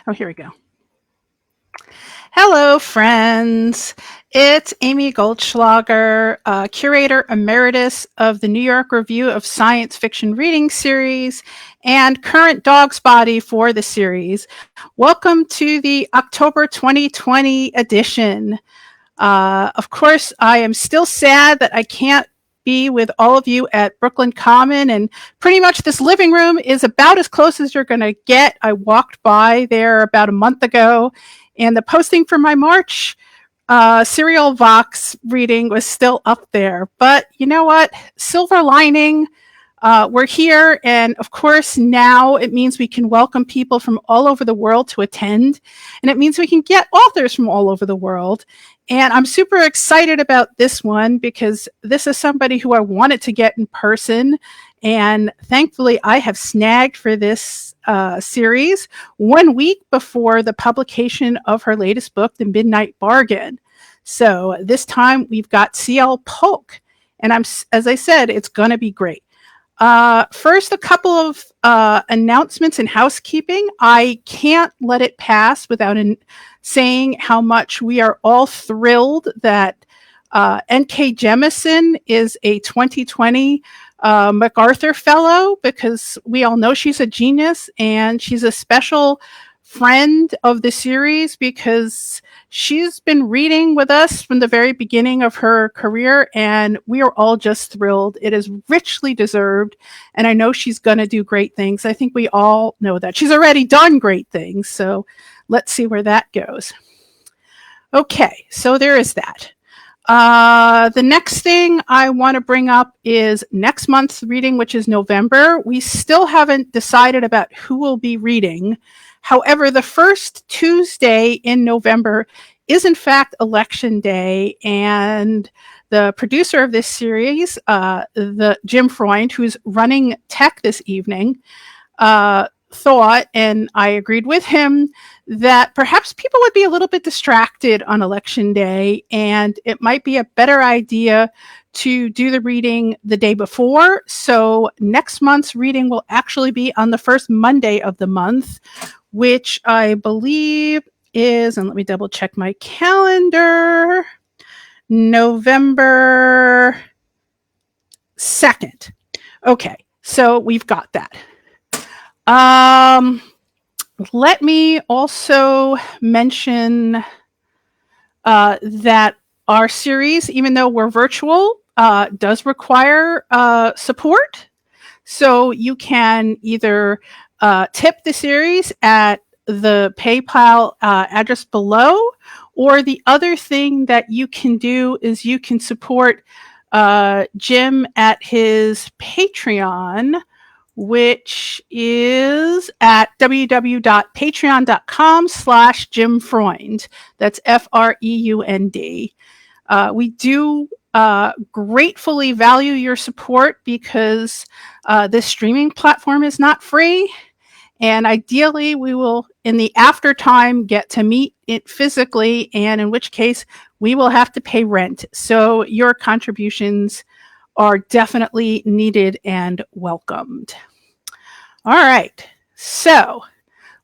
Oh, here we go. Hello, friends. It's Amy Goldschlager, curator emeritus of the New York Review of Science Fiction Reading Series and current dog's body for the series. Welcome to the October 2020 edition. Of course, I am still sad that I can't be with all of you at Brooklyn Common, and pretty much this living room is about as close as you're going to get. I walked by there about a month ago, and the posting for my March Serial Vox reading was still up there. But you know what? Silver lining. We're here, and of course, now it means we can welcome people from all over the world to attend, and it means we can get authors from all over the world. And I'm super excited about this one because this is somebody who I wanted to get in person, and thankfully I have snagged for this series 1 week before the publication of her latest book, The Midnight Bargain. So this time we've got C.L. Polk, and as I said, it's going to be great. First, a couple of announcements and housekeeping. I can't let it pass without saying how much we are all thrilled that N.K. Jemisin is a 2020 MacArthur Fellow, because we all know she's a genius, and she's a special friend of the series because she's been reading with us from the very beginning of her career, and we are all just thrilled. It is richly deserved, and I know she's going to do great things. I think we all know that. She's already done great things, so let's see where that goes. Okay, so there is that. The next thing I want to bring up is next month's reading, which is November. We still haven't decided about who will be reading. However, the first Tuesday in November is in fact Election Day, and the producer of this series, the Jim Freund, who's running tech this evening, thought, and I agreed with him, that perhaps people would be a little bit distracted on Election Day, and it might be a better idea to do the reading the day before. So next month's reading will actually be on the first Monday of the month, which I believe is, and let me double check my calendar, November 2nd. Okay, so we've got that. Let me also mention that our series, even though we're virtual, does require support. So you can either tip the series at the PayPal address below, or the other thing that you can do is you can support Jim at his Patreon, which is at www.patreon.com/Jim Freund. That's Freund. We do gratefully value your support because this streaming platform is not free. And ideally, we will, in the after time, get to meet it physically, and in which case we will have to pay rent. So your contributions are definitely needed and welcomed. All right, so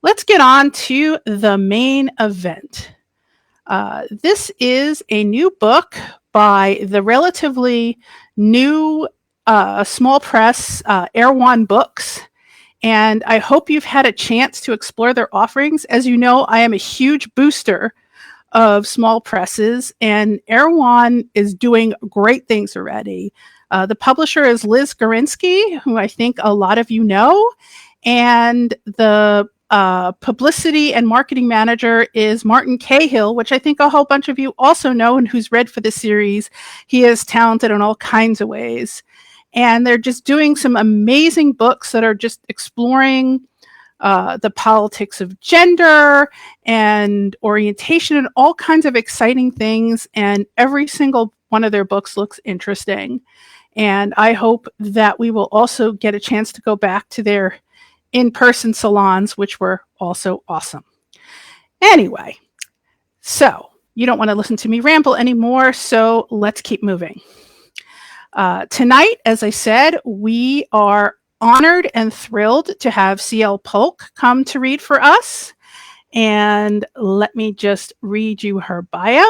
let's get on to the main event. This is a new book by the relatively new small press Erewhon Books, and I hope you've had a chance to explore their offerings. As you know, I am a huge booster of small presses, and Erewhon is doing great things already. The publisher is Liz Gorinsky, who I think a lot of you know, and the publicity and marketing manager is Martin Cahill, which I think a whole bunch of you also know, and who's read for the series. He is talented in all kinds of ways. And they're just doing some amazing books that are just exploring the politics of gender and orientation and all kinds of exciting things. And every single one of their books looks interesting. And I hope that we will also get a chance to go back to their in-person salons, which were also awesome. Anyway, so you don't want to listen to me ramble anymore, so let's keep moving. Tonight, as I said, we are honored and thrilled to have C.L. Polk come to read for us. And let me just read you her bio.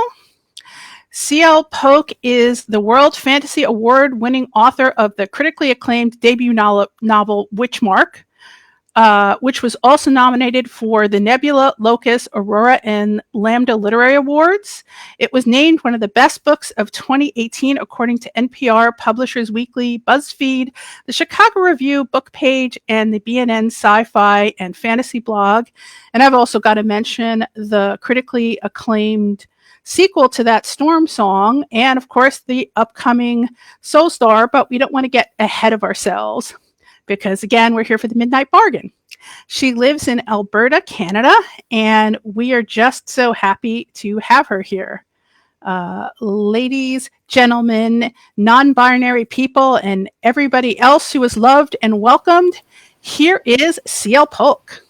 C.L. Polk is the World Fantasy Award-winning author of the critically acclaimed debut novel Witchmark, which was also nominated for the Nebula, Locus, Aurora, and Lambda Literary Awards. It was named one of the best books of 2018, according to NPR, Publishers Weekly, BuzzFeed, the Chicago Review, Book Page, and the BNN Sci-Fi and Fantasy blog. And I've also got to mention the critically acclaimed sequel to that, Storm Song, and of course the upcoming Soul Star, but we don't want to get ahead of ourselves because, again, we're here for the Midnight Bargain. She lives in Alberta, Canada, and we are just so happy to have her here. Ladies, gentlemen, non-binary people, and everybody else who is loved and welcomed, here is C.L. Polk.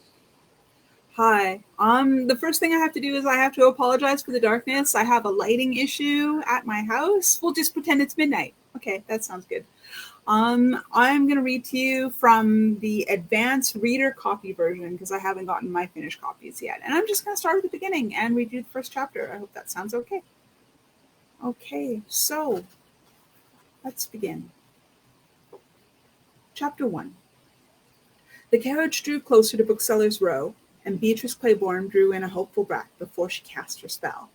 Hi. The first thing I have to do is I have to apologize for the darkness. I have a lighting issue at my house. We'll just pretend it's midnight. Okay, that sounds good. I'm going to read to you from the advanced reader copy version because I haven't gotten my finished copies yet. And I'm just going to start at the beginning and read you the first chapter. I hope that sounds okay. Okay, so let's begin. Chapter 1. The carriage drew closer to Booksellers' Row, and Beatrice Claiborne drew in a hopeful breath before she cast her spell.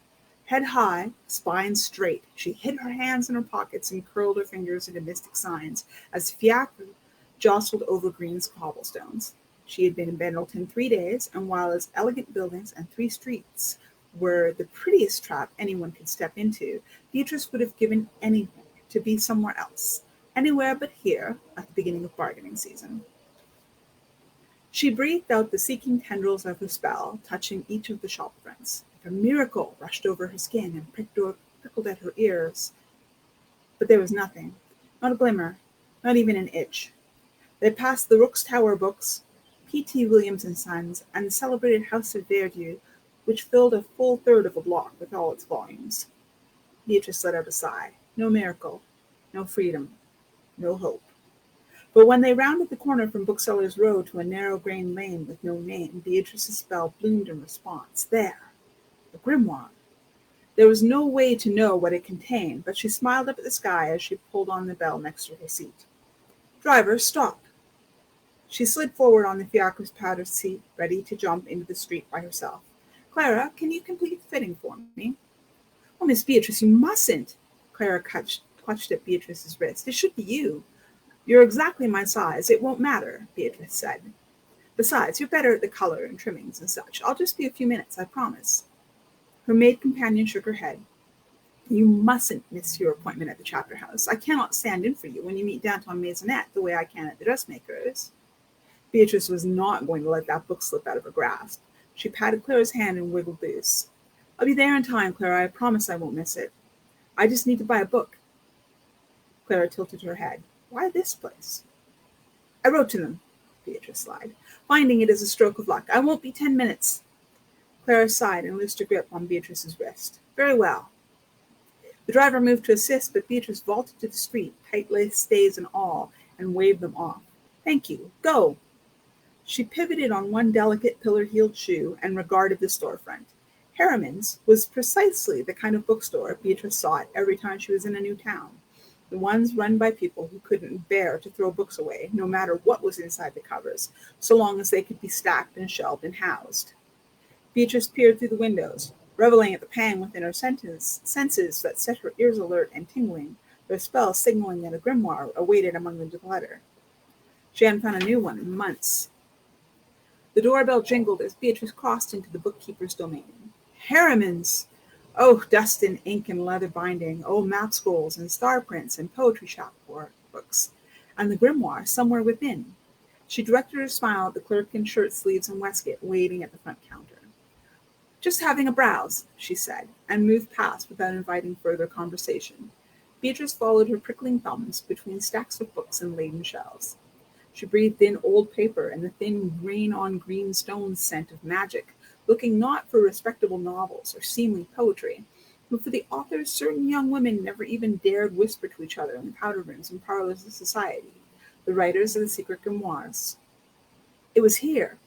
Head high, spine straight, she hid her hands in her pockets and curled her fingers into mystic signs as the fiacre jostled over green cobblestones. She had been in Pendleton 3 days, and while its elegant buildings and 3 streets were the prettiest trap anyone could step into, Beatrice would have given anything to be somewhere else, anywhere but here at the beginning of bargaining season. She breathed out the seeking tendrils of her spell, touching each of the shop fronts. A miracle rushed over her skin and prickled at her ears. But there was nothing, not a glimmer, not even an itch. They passed the Rook's Tower books, P.T. Williams and Sons, and the celebrated House of Verdieu, which filled a full third of a block with all its volumes. Beatrice let out a sigh. No miracle, no freedom, no hope. But when they rounded the corner from Booksellers' Row to a narrow grain lane with no name, Beatrice's spell bloomed in response. There, the grimoire. There was no way to know what it contained, but she smiled up at the sky as she pulled on the bell next to her seat. Driver, stop. She slid forward on the fiacre's padded seat, ready to jump into the street by herself. Clara, can you complete the fitting for me? Oh, Miss Beatrice, you mustn't. Clara clutched at Beatrice's wrist. It should be you. You're exactly my size. It won't matter, Beatrice said. Besides, you're better at the color and trimmings and such. I'll just be a few minutes, I promise. Her maid companion shook her head. You mustn't miss your appointment at the chapter house. I cannot stand in for you when you meet Danton Maisonette the way I can at the dressmaker's. Beatrice was not going to let that book slip out of her grasp. She patted Clara's hand and wiggled loose. I'll be there in time, Clara. I promise I won't miss it. I just need to buy a book. Clara tilted her head. Why this place? I wrote to them, Beatrice lied, finding it as a stroke of luck. I won't be 10 minutes. Clara sighed and loosed her grip on Beatrice's wrist. Very well. The driver moved to assist, but Beatrice vaulted to the street, tight-laced stays and all, and waved them off. Thank you. Go. She pivoted on one delicate pillar-heeled shoe and regarded the storefront. Harriman's was precisely the kind of bookstore Beatrice sought every time she was in a new town. The ones run by people who couldn't bear to throw books away, no matter what was inside the covers, so long as they could be stacked and shelved and housed. Beatrice peered through the windows, reveling at the pang within her senses that set her ears alert and tingling, their spell signaling that a grimoire awaited among the clutter. She hadn't found a new one in months. The doorbell jingled as Beatrice crossed into the bookkeeper's domain. Harriman's! Oh, dust and ink and leather binding, oh, map scrolls and star prints and poetry shop books, and the grimoire somewhere within. She directed her smile at the clerk in shirt sleeves and waistcoat waiting at the front counter. Just having a browse, she said, and moved past without inviting further conversation. Beatrice followed her prickling thumbs between stacks of books and laden shelves. She breathed in old paper and the thin green-on-green stone scent of magic, looking not for respectable novels or seemly poetry, but for the authors certain young women never even dared whisper to each other in the powder rooms and parlors of society, the writers of the secret grimoires. It was here,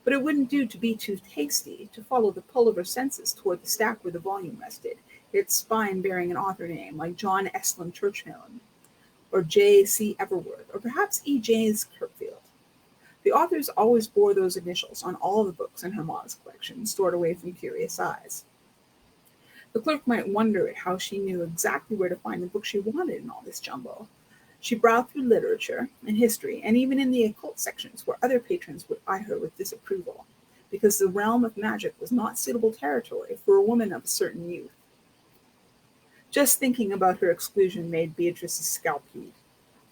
But it wouldn't do to be too hasty, to follow the pull of her senses toward the stack where the volume rested, its spine bearing an author name like John Estlin Churchill, or J. C. Everworth, or perhaps E. James Kirkfield. The authors always bore those initials on all the books in her modest collection, stored away from curious eyes. The clerk might wonder at how she knew exactly where to find the book she wanted in all this jumble. She browsed through literature and history, and even in the occult sections where other patrons would eye her with disapproval, because the realm of magic was not suitable territory for a woman of a certain youth. Just thinking about her exclusion made Beatrice's scalp heat.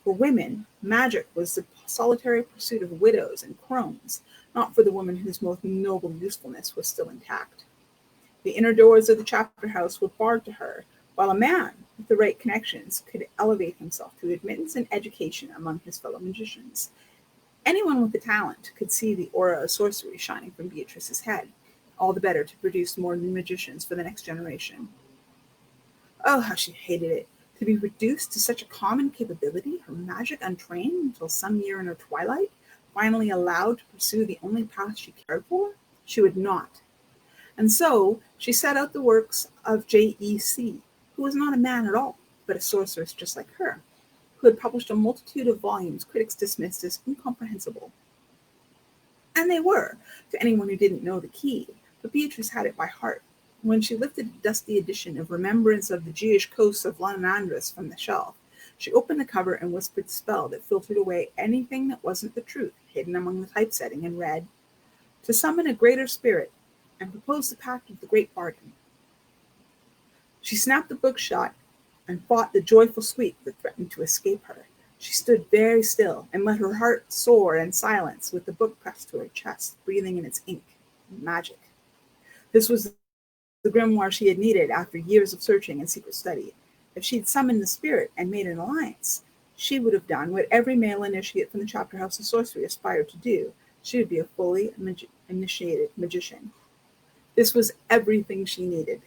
For women, magic was the solitary pursuit of widows and crones, not for the woman whose most noble usefulness was still intact. The inner doors of the chapter house were barred to her, while a man with the right connections could elevate himself to admittance and education among his fellow magicians. Anyone with the talent could see the aura of sorcery shining from Beatrice's head, all the better to produce more new magicians for the next generation. Oh, how she hated it! To be reduced to such a common capability, her magic untrained until some year in her twilight, finally allowed to pursue the only path she cared for? She would not. And so she set out the works of J.E.C., who was not a man at all, but a sorceress just like her, who had published a multitude of volumes critics dismissed as incomprehensible. And they were, to anyone who didn't know the key, but Beatrice had it by heart. When she lifted a dusty edition of Remembrance of the Jewish Coasts of Lanandris from the shelf, she opened the cover and whispered the spell that filtered away anything that wasn't the truth hidden among the typesetting, and read, "To summon a greater spirit and propose the pact of the great bargain." She snapped the book shut and fought the joyful squeak that threatened to escape her. She stood very still and let her heart soar in silence with the book pressed to her chest, breathing in its ink and magic. This was the grimoire she had needed after years of searching and secret study. If she had summoned the spirit and made an alliance, she would have done what every male initiate from the Chapter House of Sorcery aspired to do. She would be a fully initiated magician. This was everything she needed.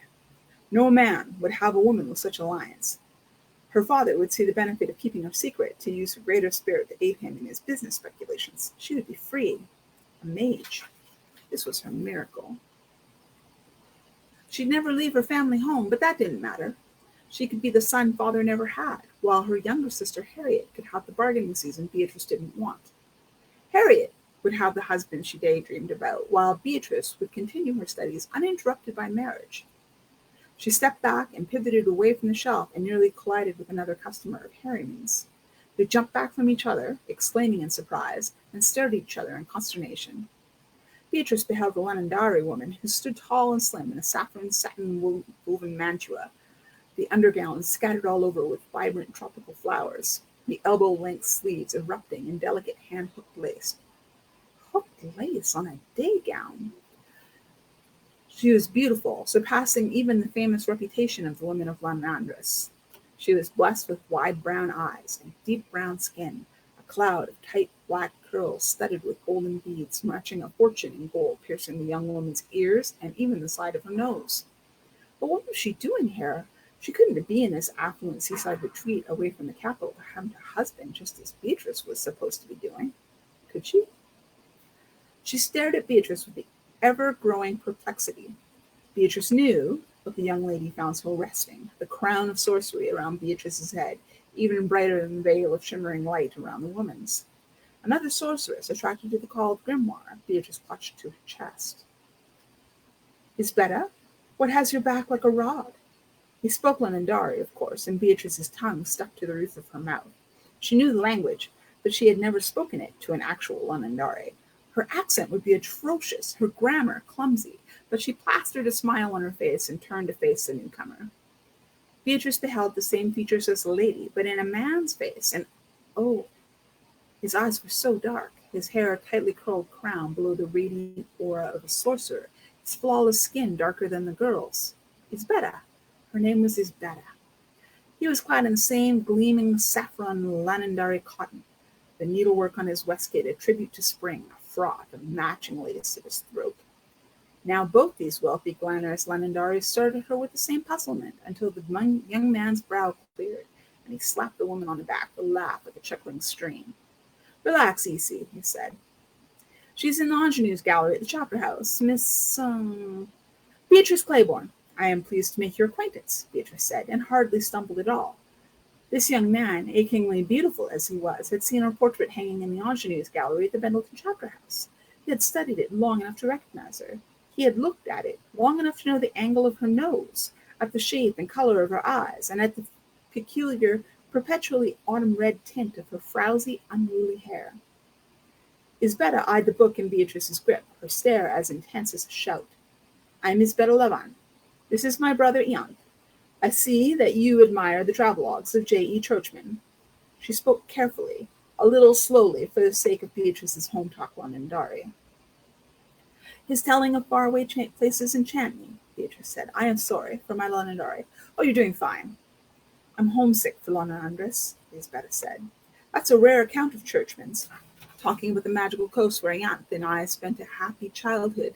No man would have a woman with such alliance. Her father would see the benefit of keeping her secret to use her greater spirit to aid him in his business speculations. She would be free, a mage. This was her miracle. She'd never leave her family home, but that didn't matter. She could be the son father never had, while her younger sister Harriet could have the bargaining season Beatrice didn't want. Harriet would have the husband she daydreamed about, while Beatrice would continue her studies uninterrupted by marriage. She stepped back and pivoted away from the shelf and nearly collided with another customer of Harriman's. They jumped back from each other, exclaiming in surprise, and stared at each other in consternation. Beatrice beheld the Londonderry woman, who stood tall and slim in a saffron satin woven mantua, the undergown scattered all over with vibrant tropical flowers, the elbow-length sleeves erupting in delicate hand-hooked lace. Hooked lace on a day gown! She was beautiful, surpassing even the famous reputation of the women of Lanandris. She was blessed with wide brown eyes and deep brown skin, a cloud of tight black curls studded with golden beads, matching a fortune in gold piercing the young woman's ears and even the side of her nose. But what was she doing here? She couldn't be in this affluent seaside retreat away from the capital to hunt her husband, just as Beatrice was supposed to be doing. Could she? She stared at Beatrice with the ever-growing perplexity. Beatrice knew what the young lady found so arresting, the crown of sorcery around Beatrice's head, even brighter than the veil of shimmering light around the woman's. Another sorceress, attracted to the call of grimoire, Beatrice clutched to her chest. "Isbetta, what has your back like a rod?" He spoke Londonderry, of course, and Beatrice's tongue stuck to the roof of her mouth. She knew the language, but she had never spoken it to an actual Londonderry. Her accent would be atrocious, her grammar clumsy, but she plastered a smile on her face and turned to face the newcomer. Beatrice beheld the same features as the lady, but in a man's face, and oh, his eyes were so dark, his hair a tightly curled crown below the radiant aura of a sorcerer, his flawless skin darker than the girl's. Isbetta. Her name was Isbetta. He was clad in the same gleaming saffron Londonderry cotton, the needlework on his waistcoat a tribute to spring, a froth of matching lace at his throat. Now both these wealthy, glamorous Londonderrys stared at her with the same puzzlement until the young man's brow cleared, and he slapped the woman on the back with a laugh like a chuckling stream. "Relax, Easy," he said. She's in the ingenues gallery at the chapter house. Miss, Beatrice Claiborne. I am pleased to make your acquaintance, Beatrice said, and hardly stumbled at all. This young man, achingly beautiful as he was, had seen her portrait hanging in the ingenues gallery at the Pendleton chapter house. He had studied it long enough to recognize her. He had looked at it long enough to know the angle of her nose, at the shape and color of her eyes, and at the peculiar, perpetually autumn-red tint of her frowsy, unruly hair. Isbetta eyed the book in Beatrice's grip, her stare as intense as a shout. I am Isbetta Levin. This is my brother Ian. I see that you admire the travelogues of J. E. Churchman. She spoke carefully, a little slowly for the sake of Beatrice's home talk Londonderry. His telling of faraway places enchant me, Beatrice said. I am sorry for my Londonderry. Oh, you're doing fine. I'm homesick for Londres, Isbetta said. That's a rare account of Churchman's, talking about the magical coast where Aunt and I spent a happy childhood.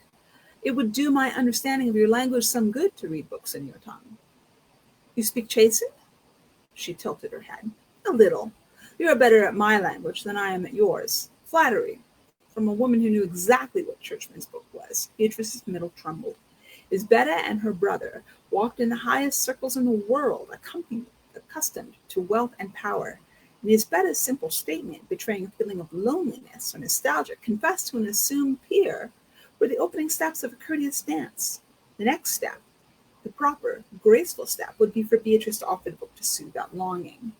It would do my understanding of your language some good to read books in your tongue. You speak Chasen? She tilted her head. A little. You are better at my language than I am at yours. Flattery. From a woman who knew exactly what Churchman's book was. Beatrice's middle trembled. Isbetta and her brother walked in the highest circles in the world, accustomed to wealth and power. And Isbetta's simple statement, betraying a feeling of loneliness or nostalgia, confessed to an assumed peer, were the opening steps of a courteous dance. The next step, the proper, graceful step, would be for Beatrice to offer the book to soothe that longing.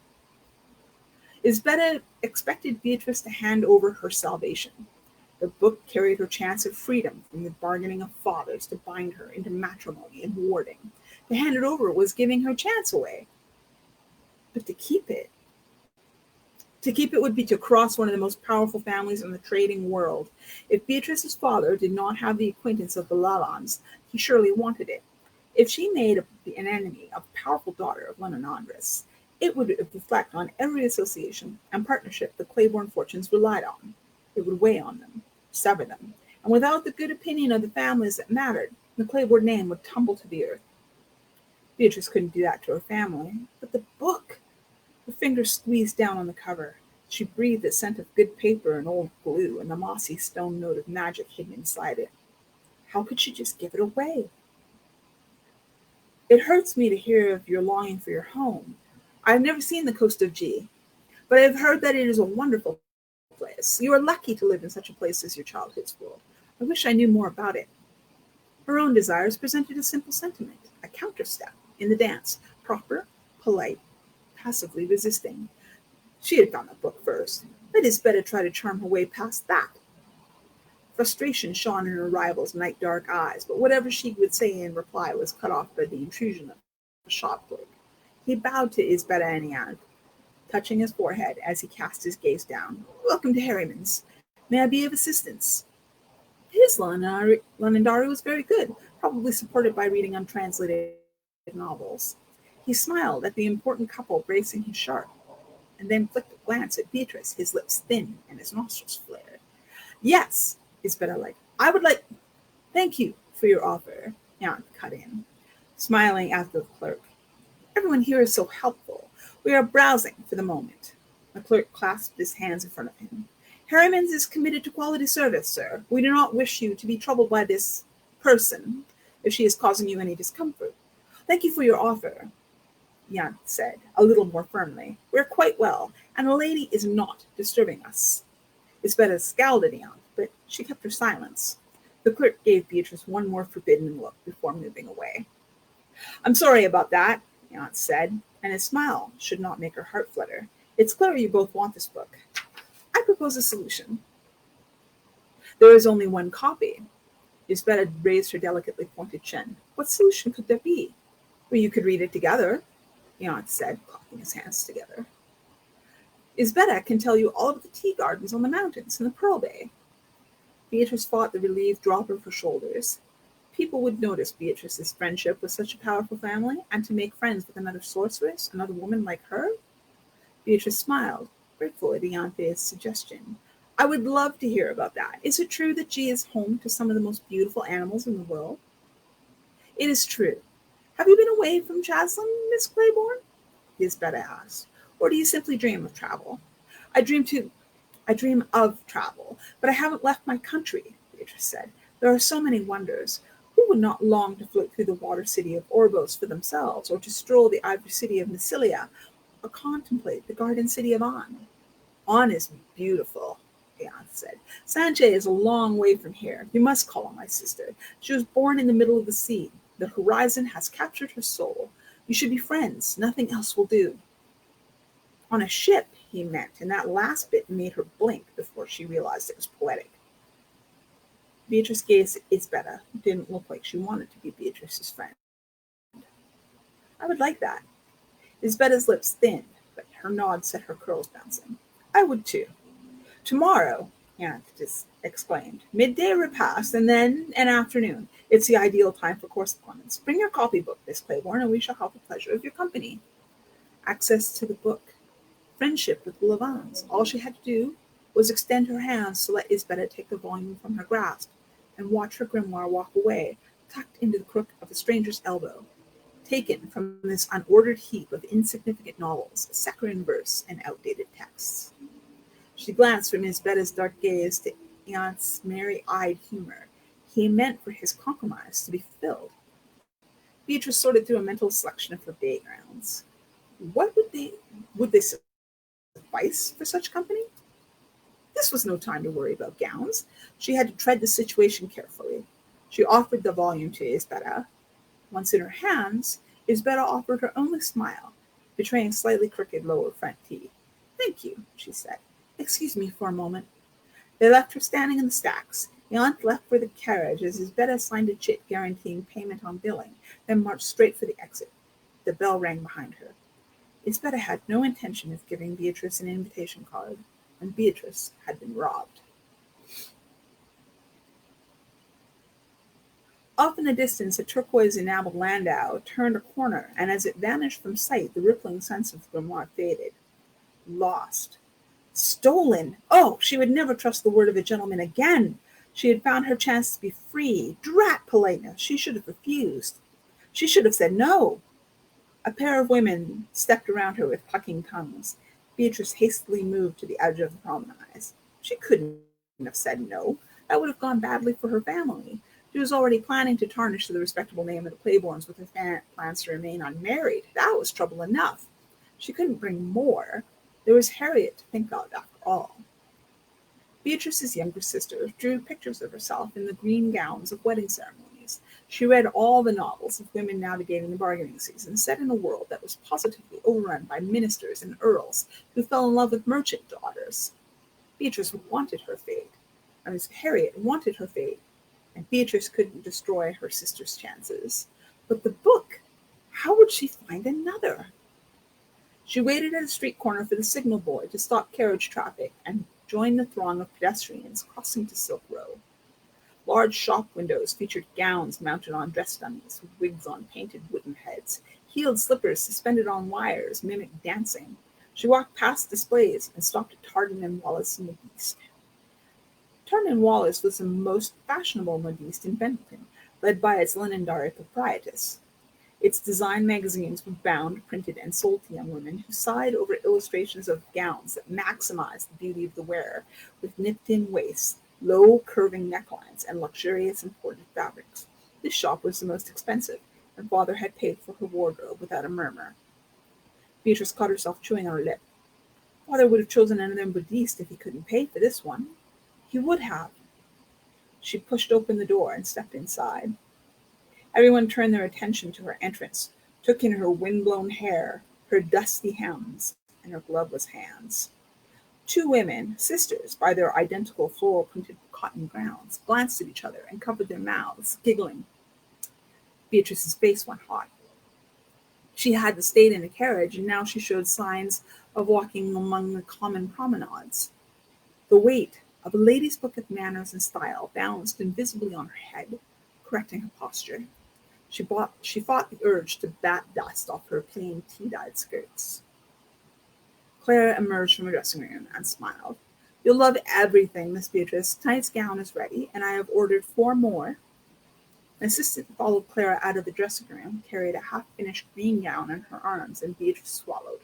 Isbetta expected Beatrice to hand over her salvation. The book carried her chance of freedom from the bargaining of fathers to bind her into matrimony and warding. To hand it over was giving her chance away. But to keep it would be to cross one of the most powerful families in the trading world. If Beatrice's father did not have the acquaintance of the Lalondes, he surely wanted it. If she made an enemy of a powerful daughter of Londres, it would reflect on every association and partnership the Claiborne fortunes relied on. It would weigh on them, sever them, and without the good opinion of the families that mattered, the Claiborne name would tumble to the earth. Beatrice couldn't do that to her family, but the book. Her fingers squeezed down on the cover. She breathed the scent of good paper and old glue and the mossy stone note of magic hidden inside it. How could she just give it away? It hurts me to hear of your longing for your home. I have never seen the coast of G, but I have heard that it is a wonderful place. You are lucky to live in such a place as your childhood's world. I wish I knew more about it. Her own desires presented a simple sentiment, a counterstep in the dance, proper, polite, passively resisting. She had found the book first. Let Isbetta try to charm her way past that. Frustration shone in her rival's night-dark eyes, but whatever she would say in reply was cut off by the intrusion of a shop clerk. He bowed to Isbetta and Ian, touching his forehead as he cast his gaze down. Welcome to Harriman's. May I be of assistance? His Londonderry was very good, probably supported by reading untranslated novels. He smiled at the important couple bracing his sharp, and then flicked a glance at Beatrice, his lips thin and his nostrils flared. Yes, Isbetta I would like, thank you for your offer, Jan cut in, smiling at the clerk. Everyone here is so helpful. We are browsing for the moment. The clerk clasped his hands in front of him. Harriman's is committed to quality service, sir. We do not wish you to be troubled by this person if she is causing you any discomfort. Thank you for your offer, Jan said, a little more firmly. We're quite well, and the lady is not disturbing us. Isbetta scowled at Jan, but she kept her silence. The clerk gave Beatrice one more forbidding look before moving away. I'm sorry about that, Jan said, and his smile should not make her heart flutter. It's clear you both want this book. I propose a solution. There is only one copy. Isbetta raised her delicately pointed chin. What solution could there be? Well, you could read it together, Jan said, clapping his hands together. Isbetta can tell you all of the tea gardens on the mountains in the Pearl Bay. Beatrice fought the relieved drop of her shoulders. People would notice Beatrice's friendship with such a powerful family, and to make friends with another sorceress, another woman like her? Beatrice smiled, grateful at Ianthe's suggestion. I would love to hear about that. Is it true that G is home to some of the most beautiful animals in the world? It is true. Have you been away from Chaslin, Miss Claiborne? Isbetta asked. Or do you simply dream of travel? I dream too. I dream of travel, but I haven't left my country, Beatrice said. There are so many wonders. Who would not long to float through the water city of Orbos for themselves, or to stroll the ivory city of Massilia, or contemplate the garden city of On? On is beautiful, the aunt said. Sanjay is a long way from here. You must call on my sister. She was born in the middle of the sea. The horizon has captured her soul. You should be friends. Nothing else will do. On a ship, he meant, and that last bit made her blink before she realized it was poetic. Beatrice gazed at Isbetta, who didn't look like she wanted to be Beatrice's friend. I would like that. Isbetta's lips thinned, but her nod set her curls bouncing. I would too. Tomorrow, Aunt exclaimed. Midday repast, and then an afternoon. It's the ideal time for correspondence. Bring your copybook, Miss Claiborne, and we shall have the pleasure of your company. Access to the book. Friendship with the Levans. All she had to do was extend her hands to let Isbetta take the volume from her grasp, and watch her grimoire walk away, tucked into the crook of a stranger's elbow, taken from this unordered heap of insignificant novels, saccharine verse, and outdated texts. She glanced from Isbetta's dark gaze to Aunt's merry-eyed humor. He meant for his compromise to be fulfilled. Beatrice sorted through a mental selection of her backgrounds. What would they suffice for such company? This was no time to worry about gowns. She had to tread the situation carefully. She offered the volume to Isbetta. Once in her hands, Isbetta offered her only smile, betraying slightly crooked lower front teeth. Thank you, she said. Excuse me for a moment. They left her standing in the stacks. The aunt left for the carriage as Isbetta signed a chit guaranteeing payment on billing, then marched straight for the exit. The bell rang behind her. Isbetta had no intention of giving Beatrice an invitation card, and Beatrice had been robbed. Off in the distance, a turquoise-enameled landau turned a corner, and as it vanished from sight, the rippling sense of the grimoire faded. Lost. Stolen! Oh, she would never trust the word of a gentleman again! She had found her chance to be free. Drat politeness! She should have refused. She should have said no. A pair of women stepped around her with clucking tongues. Beatrice hastily moved to the edge of the promenade. She couldn't have said no. That would have gone badly for her family. She was already planning to tarnish the respectable name of the Claibornes with her plans to remain unmarried. That was trouble enough. She couldn't bring more. There was Harriet to think of, after all. Beatrice's younger sister drew pictures of herself in the green gowns of wedding ceremonies. She read all the novels of women navigating the bargaining season, set in a world that was positively overrun by ministers and earls who fell in love with merchant daughters. Beatrice wanted her fate. Harriet wanted her fate, and Beatrice couldn't destroy her sister's chances. But the book, how would she find another? She waited at a street corner for the signal boy to stop carriage traffic and join the throng of pedestrians crossing to Silk Row. Large shop windows featured gowns mounted on dress dummies, with wigs on painted wooden heads. Heeled slippers suspended on wires mimicked dancing. She walked past displays and stopped at Tartan and Wallace Modiste. Tartan and Wallace was the most fashionable modiste in Benton, led by its Londonderry proprietress. Its design magazines were bound, printed, and sold to young women who sighed over illustrations of gowns that maximized the beauty of the wearer, with nipped-in waists, low curving necklines, and luxurious imported fabrics. This shop was the most expensive, and father had paid for her wardrobe without a murmur. Beatrice caught herself chewing on her lip. Father would have chosen another modiste if he couldn't pay for this one. He would have. She pushed open the door and stepped inside. Everyone turned their attention to her entrance, took in her wind-blown hair, her dusty hems, and her gloveless hands. Two women, sisters by their identical floral-printed cotton gowns, glanced at each other and covered their mouths, giggling. Beatrice's face went hot. She had stayed in a carriage, and now she showed signs of walking among the common promenades. The weight of a lady's book of manners and style balanced invisibly on her head, correcting her posture. She fought the urge to bat dust off her plain tea-dyed skirts. Clara emerged from her dressing room and smiled. You'll love everything, Miss Beatrice. Tonight's gown is ready, and I have ordered 4 more. An assistant followed Clara out of the dressing room, carried a half-finished green gown in her arms, and Beatrice swallowed.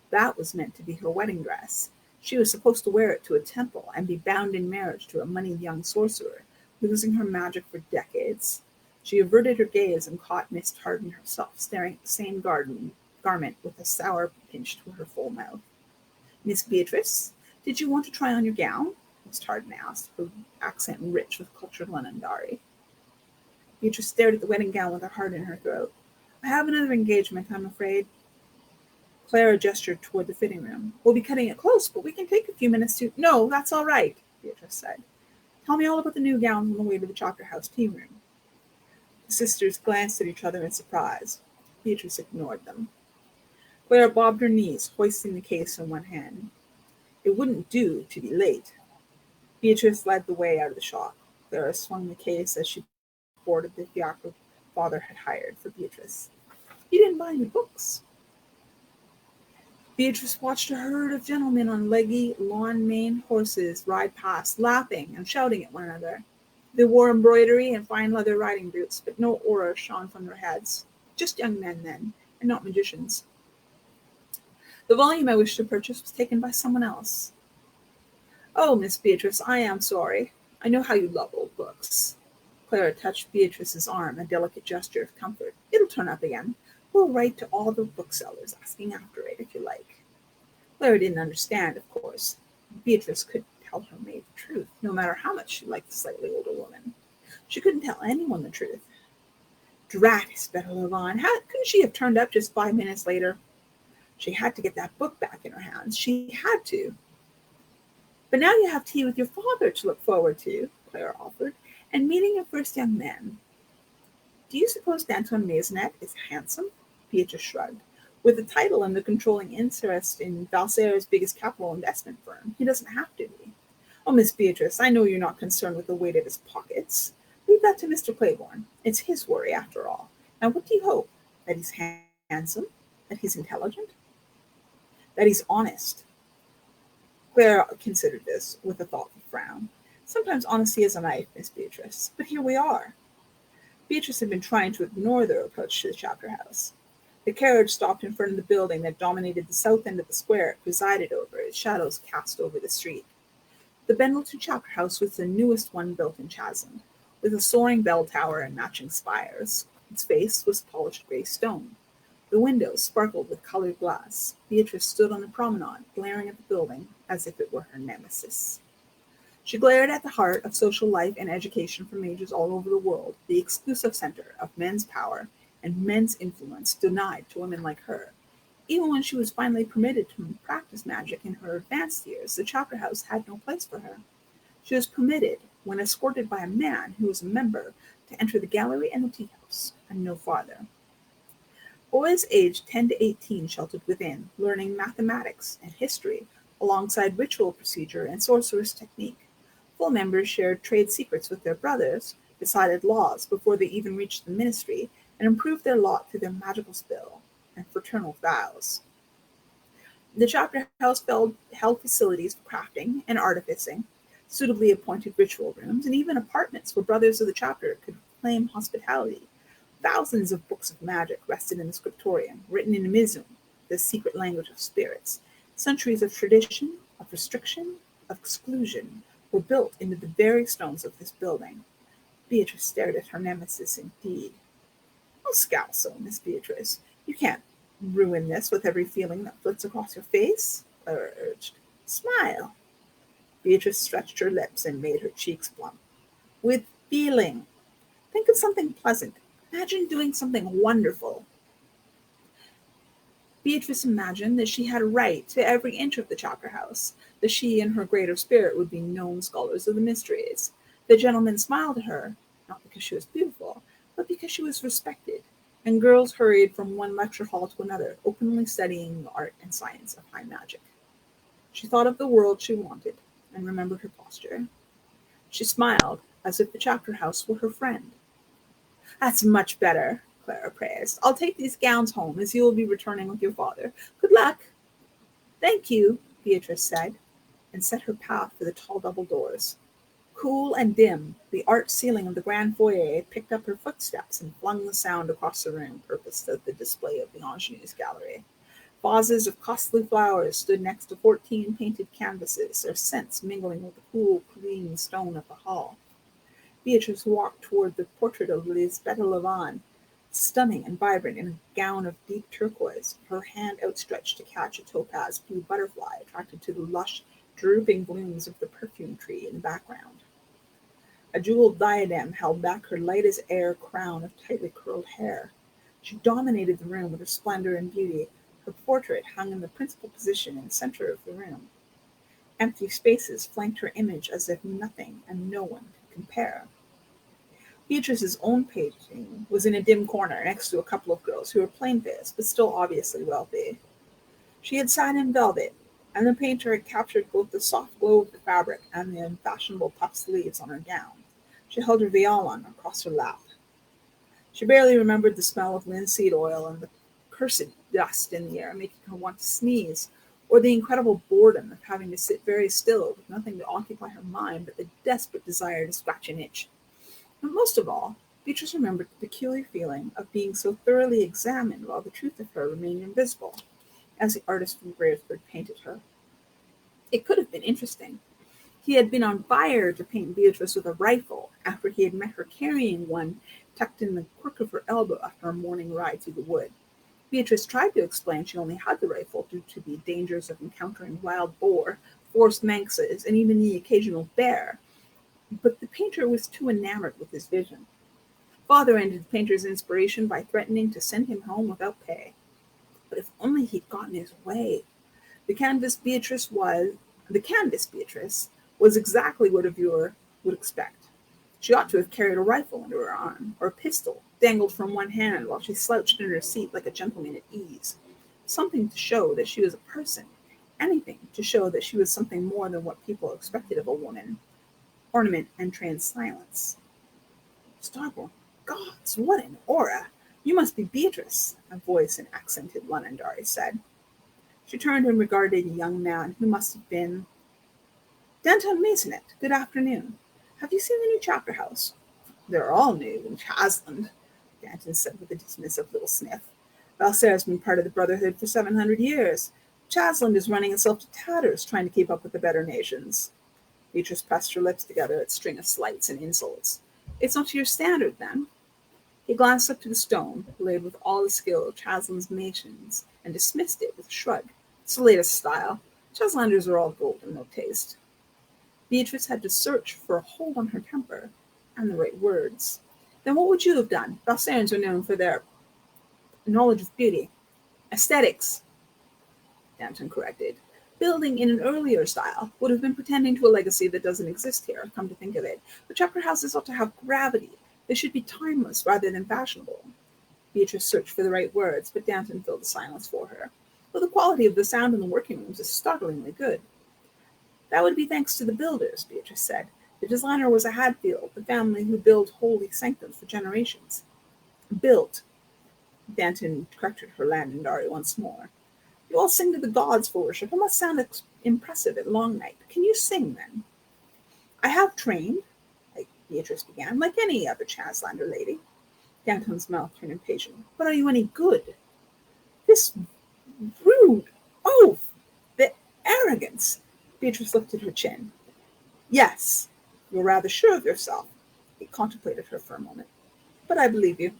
That was meant to be her wedding dress. She was supposed to wear it to a temple and be bound in marriage to a moneyed young sorcerer, losing her magic for decades. She averted her gaze and caught Miss Tartan herself staring at the same garment with a sour pinch to her full mouth. "Miss Beatrice, did you want to try on your gown?" Miss Tartan asked, her accent rich with cultured Londonderry. Beatrice stared at the wedding gown with her heart in her throat. "I have another engagement, I'm afraid." Clara gestured toward the fitting room. "We'll be cutting it close, but we can take a few minutes to—" "No, that's all right," Beatrice said. "Tell me all about the new gowns on the way to the Chapter House tea room." The sisters glanced at each other in surprise. Beatrice ignored them. Clara bobbed her knees, hoisting the case in one hand. It wouldn't do to be late. Beatrice led the way out of the shop. Clara swung the case as she boarded the fiacre father had hired for Beatrice. "You didn't buy any books." Beatrice watched a herd of gentlemen on leggy, lawn-maned horses ride past, laughing and shouting at one another. They wore embroidery and fine leather riding boots, but no aura shone from their heads. Just young men, then, and not magicians. "The volume I wished to purchase was taken by someone else." "Oh, Miss Beatrice, I am sorry. I know how you love old books." Clara touched Beatrice's arm, a delicate gesture of comfort. "It'll turn up again. We'll write to all the booksellers asking after it, if you like." Clara didn't understand, of course. Beatrice couldn't tell her maid the truth, no matter how much she liked the slightly older woman. She couldn't tell anyone the truth. Drat his better Levon. How couldn't she have turned up just 5 minutes later? She had to get that book back in her hands. She had to. "But now you have tea with your father to look forward to," Clara offered, "and meeting your first young man." "Do you suppose Danton Maisonette is handsome?" Beatrice shrugged. "With a title and the controlling interest in Valser's biggest capital investment firm, he doesn't have to be." "Oh, Miss Beatrice, I know you're not concerned with the weight of his pockets. Leave that to Mr. Claiborne. It's his worry, after all. Now, what do you hope? That he's handsome? That he's intelligent? That he's honest?" Clara considered this with a thoughtful frown. "Sometimes honesty is a knife, Miss Beatrice, but here we are." Beatrice had been trying to ignore their approach to the Chapter House. The carriage stopped in front of the building that dominated the south end of the square it presided over, its shadows cast over the street. The Bendleton Chapter House was the newest one built in Chatham, with a soaring bell tower and matching spires. Its face was polished gray stone. The windows sparkled with colored glass. Beatrice stood on the promenade, glaring at the building as if it were her nemesis. She glared at the heart of social life and education for majors all over the world, the exclusive center of men's power and men's influence denied to women like her. Even when she was finally permitted to practice magic in her advanced years, the Chapter House had no place for her. She was permitted, when escorted by a man who was a member, to enter the gallery and the tea house, and no farther. Boys aged 10 to 18 sheltered within, learning mathematics and history alongside ritual procedure and sorcerer's technique. Full members shared trade secrets with their brothers, decided laws before they even reached the ministry, and improved their lot through their magical spell and fraternal vows. The Chapter House held facilities for crafting and artificing, suitably appointed ritual rooms, and even apartments where brothers of the chapter could claim hospitality. Thousands of books of magic rested in the scriptorium, written in Mizum, the secret language of spirits. Centuries of tradition, of restriction, of exclusion were built into the very stones of this building. Beatrice stared at her nemesis indeed. "Don't scowl so, Miss Beatrice. You can't ruin this with every feeling that flits across your face," Clara urged. "Smile." Beatrice stretched her lips and made her cheeks plump. "With feeling. Think of something pleasant. Imagine doing something wonderful." Beatrice imagined that she had a right to every inch of the Chapter House, that she and her greater spirit would be known scholars of the mysteries. The gentlemen smiled at her, not because she was beautiful, but because she was respected, and girls hurried from one lecture hall to another, openly studying the art and science of high magic. She thought of the world she wanted, and remembered her posture. She smiled, as if the Chapter House were her friend. "That's much better," Clara praised. "I'll take these gowns home, as you will be returning with your father. Good luck." "Thank you," Beatrice said, and set her path for the tall double doors. Cool and dim, the arched ceiling of the grand foyer picked up her footsteps and flung the sound across the room, purposed as the display of the ingenue's gallery. Vases of costly flowers stood next to 14 painted canvases, their scents mingling with the cool, clean stone of the hall. Beatrice walked toward the portrait of Lisbetta Lavand, stunning and vibrant in a gown of deep turquoise, her hand outstretched to catch a topaz blue butterfly attracted to the lush, drooping blooms of the perfume tree in the background. A jeweled diadem held back her light-as-air crown of tightly curled hair. She dominated the room with her splendor and beauty. Her portrait hung in the principal position in the center of the room. Empty spaces flanked her image as if nothing and no one could compare. Beatrice's own painting was in a dim corner next to a couple of girls who were plain-faced but still obviously wealthy. She had sat in velvet, and the painter had captured both the soft glow of the fabric and the unfashionable puff sleeves on her gown. She held her violon across her lap. She barely remembered the smell of linseed oil and the cursed dust in the air making her want to sneeze, or the incredible boredom of having to sit very still with nothing to occupy her mind but the desperate desire to scratch an itch. But most of all, Beatrice remembered the peculiar feeling of being so thoroughly examined while the truth of her remained invisible, as the artist from Gravesford painted her. It could have been interesting. He had been on fire to paint Beatrice with a rifle after he had met her carrying one tucked in the crook of her elbow after a morning ride through the wood. Beatrice tried to explain she only had the rifle due to the dangers of encountering wild boar, forest manxes, and even the occasional bear, but the painter was too enamored with his vision. Father ended the painter's inspiration by threatening to send him home without pay. But if only he'd gotten his way. The canvas Beatrice was exactly what a viewer would expect. She ought to have carried a rifle under her arm, or a pistol dangled from one hand while she slouched in her seat like a gentleman at ease. Something to show that she was a person. Anything to show that she was something more than what people expected of a woman. Ornament and trained silence. Starborn gods, what an aura! You must be Beatrice, a voice in accented Londonderry said. She turned and regarded a young man who must have been Danton Masonet. Good afternoon. Have you seen the new chapter house? They're all new in Chasland, Danton said with a dismissive little sniff. Balsair's been part of the Brotherhood for 700 years. Chasland is running itself to tatters, trying to keep up with the better nations. Beatrice pressed her lips together at a string of slights and insults. It's not to your standard, then? He glanced up to the stone, laid with all the skill of Chasland's masons, and dismissed it with a shrug. It's the latest style. Chaslanders are all gold and no taste. Beatrice had to search for a hold on her temper and the right words. Then what would you have done? Balsairans are known for their knowledge of beauty. Aesthetics, Danton corrected. Building in an earlier style would have been pretending to a legacy that doesn't exist here, come to think of it. But chapter houses ought to have gravity. They should be timeless rather than fashionable. Beatrice searched for the right words, but Danton filled the silence for her. Well, the quality of the sound in the working rooms is startlingly good. That would be thanks to the builders, Beatrice said. The designer was a Hadfield, the family who built holy sanctums for generations. Built, Danton corrected her Londonderry once more. You all sing to the gods for worship. It must sound impressive at long night. Can you sing, then? I have trained, Beatrice began, like any other Chaslander lady. Danton's mouth turned impatient. But are you any good? This rude oath! The arrogance! Beatrice lifted her chin. Yes, you're rather sure of yourself. He contemplated her for a moment. But I believe you.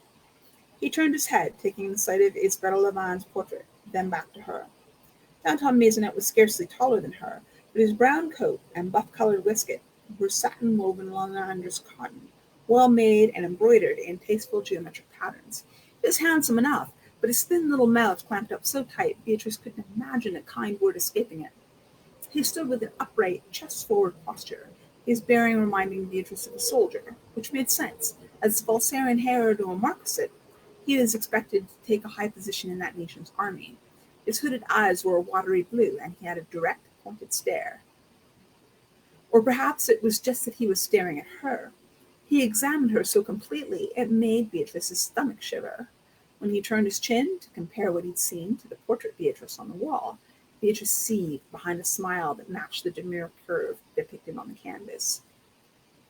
He turned his head, taking the sight of Isabella Lavand's portrait, then back to her. Danton Maisonette was scarcely taller than her, but his brown coat and buff-colored waistcoat were satin-woven Londonder's cotton, well made and embroidered in tasteful geometric patterns. He was handsome enough, but his thin little mouth clamped up so tight Beatrice couldn't imagine a kind word escaping it. He stood with an upright, chest-forward posture, his bearing reminding Beatrice of a soldier, which made sense. As Balsarian heir to a marquisate, he was expected to take a high position in that nation's army. His hooded eyes were a watery blue, and he had a direct, pointed stare. Or perhaps it was just that he was staring at her. He examined her so completely it made Beatrice's stomach shiver. When he turned his chin to compare what he'd seen to the portrait Beatrice on the wall, Beatrice seethed behind a smile that matched the demure curve depicted on the canvas.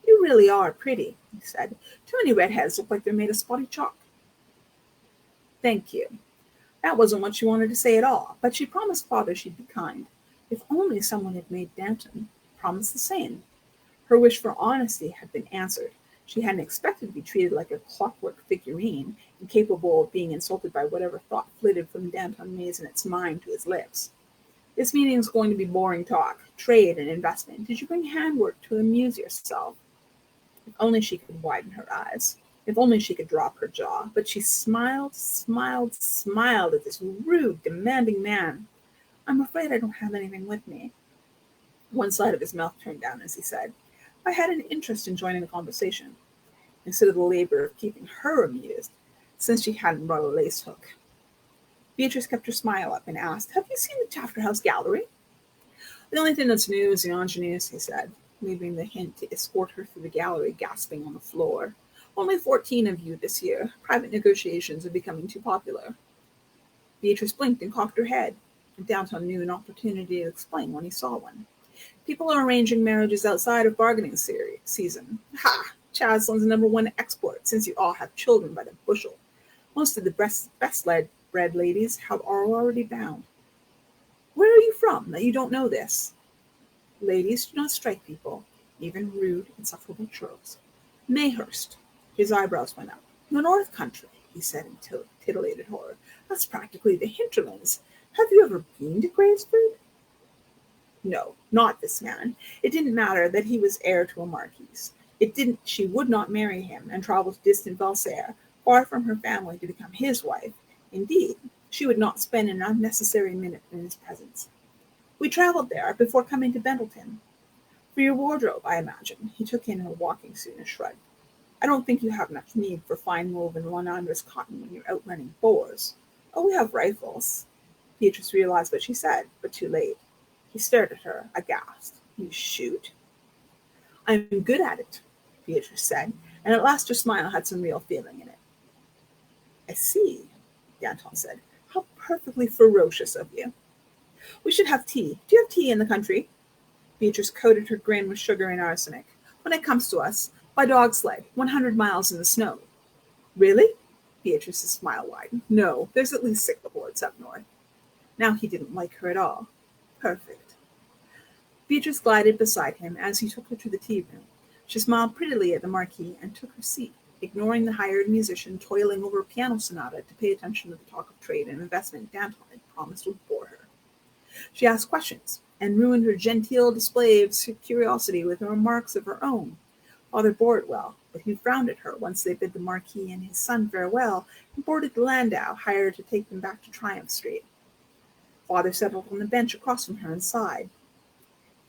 You really are pretty, he said. Too many redheads look like they're made of spotty chalk. Thank you. That wasn't what she wanted to say at all, but she promised Father she'd be kind. If only someone had made Danton promise the same. Her wish for honesty had been answered. She hadn't expected to be treated like a clockwork figurine, incapable of being insulted by whatever thought flitted from Danton Maisonet's mind to his lips. This meeting is going to be boring talk, trade and investment. Did you bring handwork to amuse yourself? If only she could widen her eyes. If only she could drop her jaw. But she smiled at this rude, demanding man. I'm afraid I don't have anything with me. One side of his mouth turned down as he said, I had an interest in joining the conversation, instead of the labor of keeping her amused, since she hadn't brought a lace hook. Beatrice kept her smile up and asked, Have you seen the Chapter House gallery? The only thing that's new is the ingenues, he said, leaving the hint to escort her through the gallery, gasping on the floor. Only 14 of you this year. Private negotiations are becoming too popular. Beatrice blinked and cocked her head, and Danton knew an opportunity to explain when he saw one. People are arranging marriages outside of bargaining season. Ha! Chasland's #1 export, since you all have children by the bushel. Most of the best-bred ladies are already bound. Where are you from, that you don't know this? Ladies do not strike people, even rude, insufferable churls. Mayhurst. His eyebrows went up. The North Country, he said in titillated horror. That's practically the hinterlands. Have you ever been to Gravesford? No, not this man. It didn't matter that he was heir to a marquise. She would not marry him and travel to distant Valserre, far from her family, to become his wife. Indeed, she would not spend an unnecessary minute in his presence. We traveled there before coming to Bendleton. For your wardrobe, I imagine. He took in her walking suit and shrugged. I don't think you have much need for fine woven Londres cotton when you're out running boars. Oh, we have rifles. Beatrice realized what she said, but too late. He stared at her, aghast. You shoot? I'm good at it, Beatrice said, and at last her smile had some real feeling in it. I see, Danton said. How perfectly ferocious of you. We should have tea. Do you have tea in the country? Beatrice coated her grin with sugar and arsenic. When it comes to us, by dog sled, 100 miles in the snow. Really? Beatrice's smile widened. No, there's at least 6 boards up north. Now he didn't like her at all. Perfect. Beatrice glided beside him as he took her to the tea room. She smiled prettily at the Marquis and took her seat, ignoring the hired musician toiling over a piano sonata to pay attention to the talk of trade and investment Danton had promised would bore her. She asked questions and ruined her genteel display of curiosity with remarks of her own. Father bore it well, but he frowned at her once they bid the Marquis and his son farewell and boarded the landau hired to take them back to Triumph Street. Father settled on the bench across from her and sighed.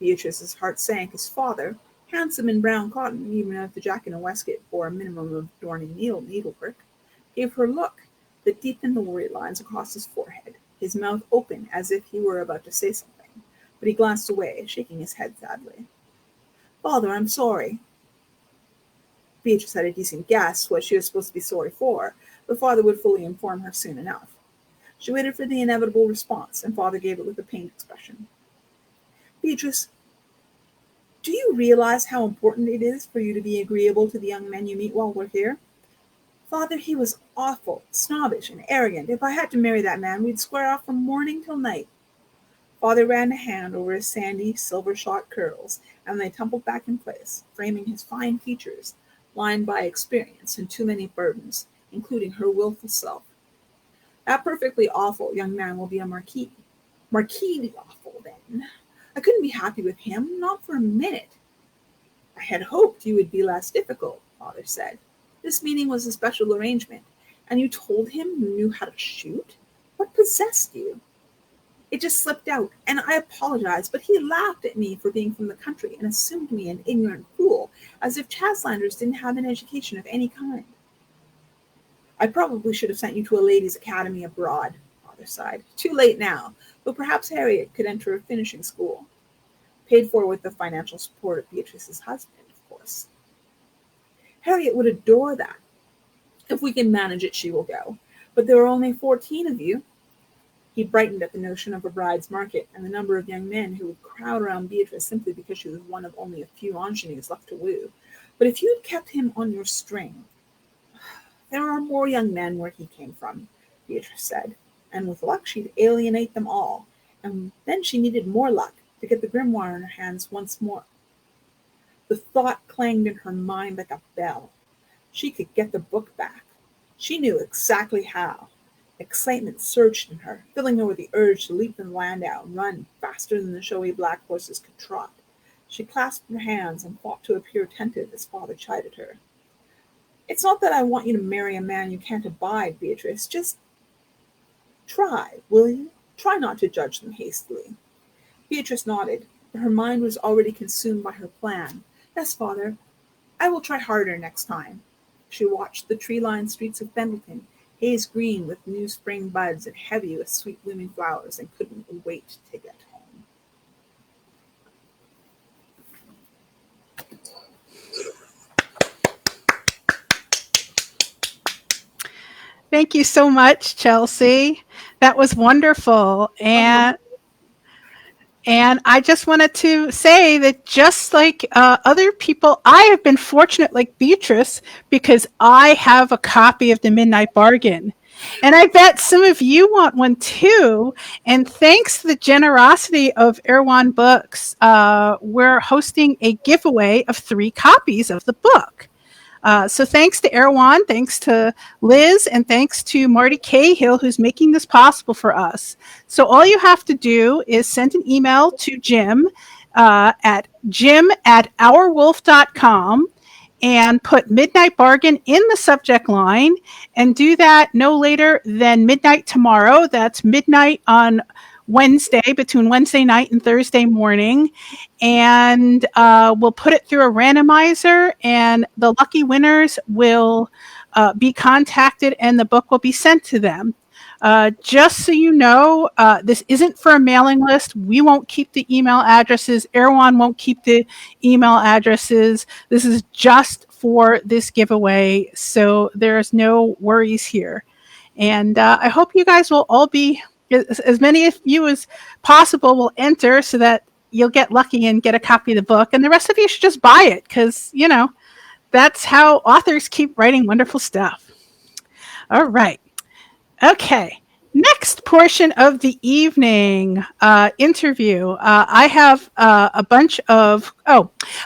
Beatrice's heart sank as Father, handsome in brown cotton, even if the jacket and waistcoat bore a minimum of adorning needlework, gave her a look that deepened the worry lines across his forehead, his mouth open as if he were about to say something, but he glanced away, shaking his head sadly. Father, I'm sorry. Beatrice had a decent guess what she was supposed to be sorry for, but Father would fully inform her soon enough. She waited for the inevitable response, and Father gave it with a pained expression. Beatrice, do you realize how important it is for you to be agreeable to the young men you meet while we're here? Father, he was awful, snobbish, and arrogant. If I had to marry that man, we'd square off from morning till night. Father ran a hand over his sandy, silver-shot curls, and they tumbled back in place, framing his fine features, lined by experience and too many burdens, including her willful self. That perfectly awful young man will be a Marquis. Marquis awful, then. I couldn't be happy with him, not for a minute. I had hoped you would be less difficult, Father said. This meeting was a special arrangement, and you told him you knew how to shoot? What possessed you? It just slipped out, and I apologized, but he laughed at me for being from the country and assumed me an ignorant fool, as if Chaslanders didn't have an education of any kind. I probably should have sent you to a ladies' academy abroad, Father sighed. Too late now, but perhaps Harriet could enter a finishing school. Paid for with the financial support of Beatrice's husband, of course. Harriet would adore that. If we can manage it, she will go. But there are only 14 of you. He brightened at the notion of a bride's market and the number of young men who would crowd around Beatrice simply because she was one of only a few ingenues left to woo. But if you had kept him on your string... There are more young men where he came from, Beatrice said. and with luck she'd alienate them all. And then she needed more luck to get the grimoire in her hands once more. The thought clanged in her mind like a bell. She could get the book back. She knew exactly how. Excitement surged in her, filling her with the urge to leap from the landau and run faster than the showy black horses could trot. She clasped her hands and fought to appear attentive as father chided her. It's not that I want you to marry a man you can't abide, Beatrice. Just try, will you? Try not to judge them hastily. Beatrice nodded, but her mind was already consumed by her plan. Yes, father, I will try harder next time. She watched the tree-lined streets of Pendleton, haze green with new spring buds and heavy with sweet blooming flowers, and couldn't wait to get home. Thank you so much, Chelsea. That was wonderful. And I just wanted to say that just like other people, I have been fortunate like Beatrice because I have a copy of The Midnight Bargain. And I bet some of you want one too. And thanks to the generosity of Erewhon Books, we're hosting a giveaway of 3 copies of the book. So thanks to Erewhon, thanks to Liz, and thanks to Marty Cahill, who's making this possible for us. So all you have to do is send an email to Jim at jim@ourwolf.com and put Midnight Bargain in the subject line, and do that no later than midnight tomorrow. That's midnight on Wednesday, between Wednesday night and Thursday morning. And we'll put it through a randomizer, and the lucky winners will be contacted and the book will be sent to them. Just so you know, this isn't for a mailing list. We won't keep the email addresses. Erewhon won't keep the email addresses. This is just for this giveaway, so there's no worries here. And I hope you guys will all be, as many of you as possible will enter so that you'll get lucky and get a copy of the book. And the rest of you should just buy it because, you know, that's how authors keep writing wonderful stuff. All right. Okay, next portion of the evening interview. I have a bunch of,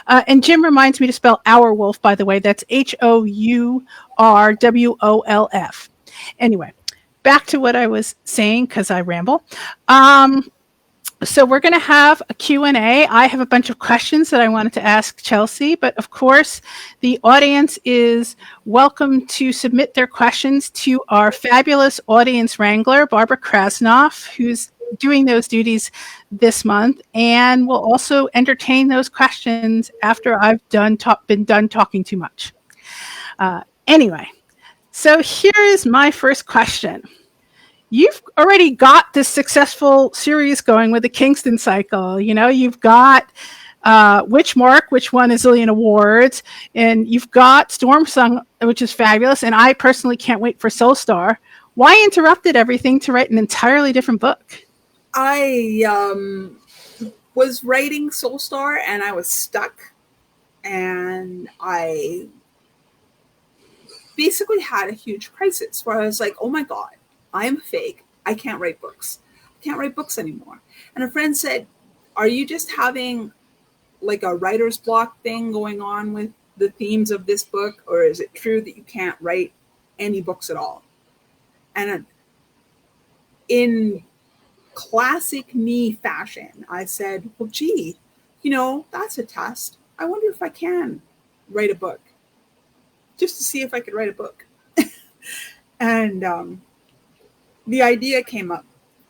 and Jim reminds me to spell Our Wolf, by the way. That's HOURWOLF. Anyway, back to what I was saying because I ramble. So we're going to have a Q&A. I have a bunch of questions that I wanted to ask Chelsea, but of course, the audience is welcome to submit their questions to our fabulous audience wrangler, Barbara Krasnoff, who's doing those duties this month, and will also entertain those questions after I've been done talking too much. Anyway, so here is my first question. You've already got this successful series going with the Kingston Cycle. You know, you've got Witchmark, which won a zillion awards, and you've got Stormsong, which is fabulous, and I personally can't wait for Soulstar. Why interrupted everything to write an entirely different book? I was writing Soulstar, and I was stuck, and I basically had a huge crisis where I was like, oh my God, I'm fake. I can't write books. I can't write books anymore. And a friend said, are you just having like a writer's block thing going on with the themes of this book? Or is it true that you can't write any books at all? And in classic me fashion, I said, well, gee, you know, that's a test. I wonder if I can write a book, just to see if I could write a book. And the idea came up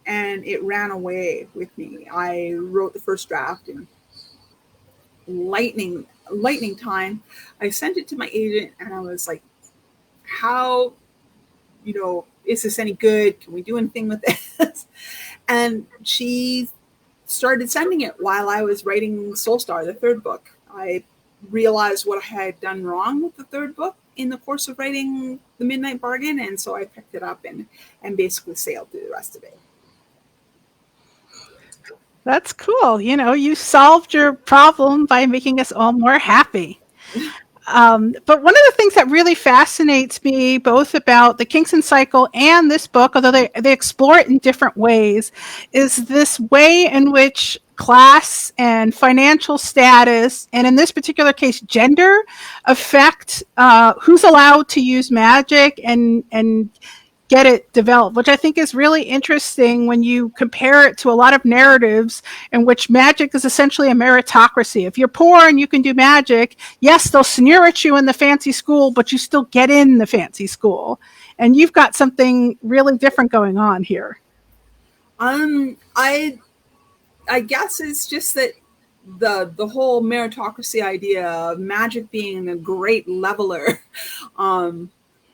and it ran away with me. I wrote the first draft in lightning time. I sent it to my agent and I was like, how, you know, is this any good? Can we do anything with this? And she started sending it while I was writing Soulstar, the third book. I realized what I had done wrong with the third book in the course of writing The Midnight Bargain, and so I picked it up and basically sailed through the rest of it. That's cool. You know, you solved your problem by making us all more happy. But one of the things that really fascinates me, both about the Kingston cycle and this book, although they explore it in different ways, is this way in which class and financial status, and in this particular case, gender, affect who's allowed to use magic and get it developed, which I think is really interesting when you compare it to a lot of narratives in which magic is essentially a meritocracy. If you're poor and you can do magic, yes, they'll sneer at you in the fancy school, but you still get in the fancy school. And you've got something really different going on here. I guess it's just that the whole meritocracy idea of magic being a great leveler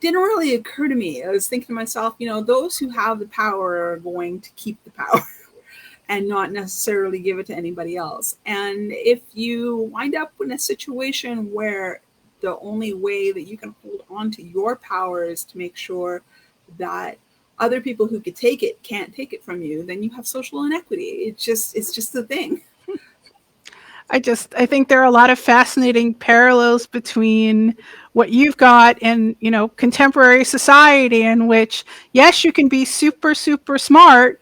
didn't really occur to me. I was thinking to myself, those who have the power are going to keep the power and not necessarily give it to anybody else. And if you wind up in a situation where the only way that you can hold on to your power is to make sure that other people who could take it can't take it from you, then you have social inequity. It's just the thing. I think there are a lot of fascinating parallels between what you've got and, contemporary society, in which, yes, you can be super, super smart,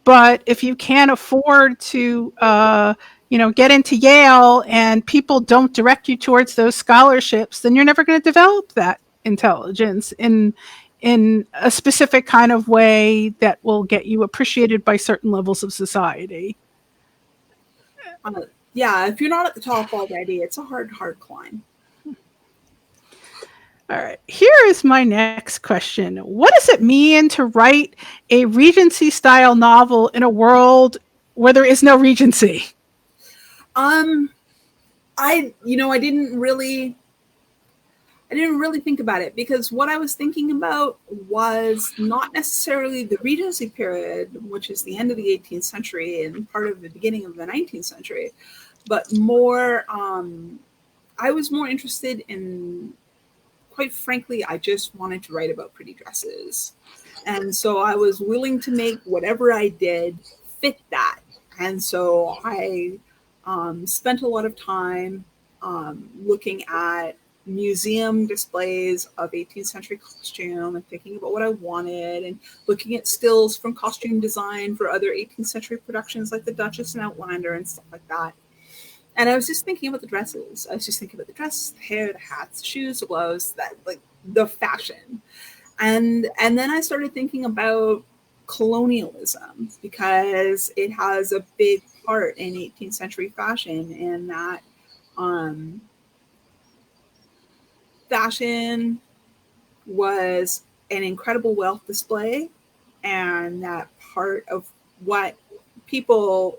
but if you can't afford to, get into Yale and people don't direct you towards those scholarships, then you're never going to develop that intelligence in a specific kind of way that will get you appreciated by certain levels of society. Yeah, if you're not at the top already, it's a hard climb. All right, here is my next question. What does it mean to write a Regency style novel in a world where there is no Regency? I didn't really think about it, because what I was thinking about was not necessarily the Regency period, which is the end of the 18th century and part of the beginning of the 19th century, but more, I was more interested in, quite frankly, I just wanted to write about pretty dresses. And so I was willing to make whatever I did fit that. And so I spent a lot of time looking at museum displays of 18th century costume and thinking about what I wanted, and looking at stills from costume design for other 18th century productions like the Duchess and Outlander and stuff like that. And I was just thinking about the dresses. I was just thinking about the dresses, the hair, the hats, the shoes, the gloves, that, like, the fashion. And then I started thinking about colonialism, because it has a big part in 18th century fashion, and that fashion was an incredible wealth display, and that part of what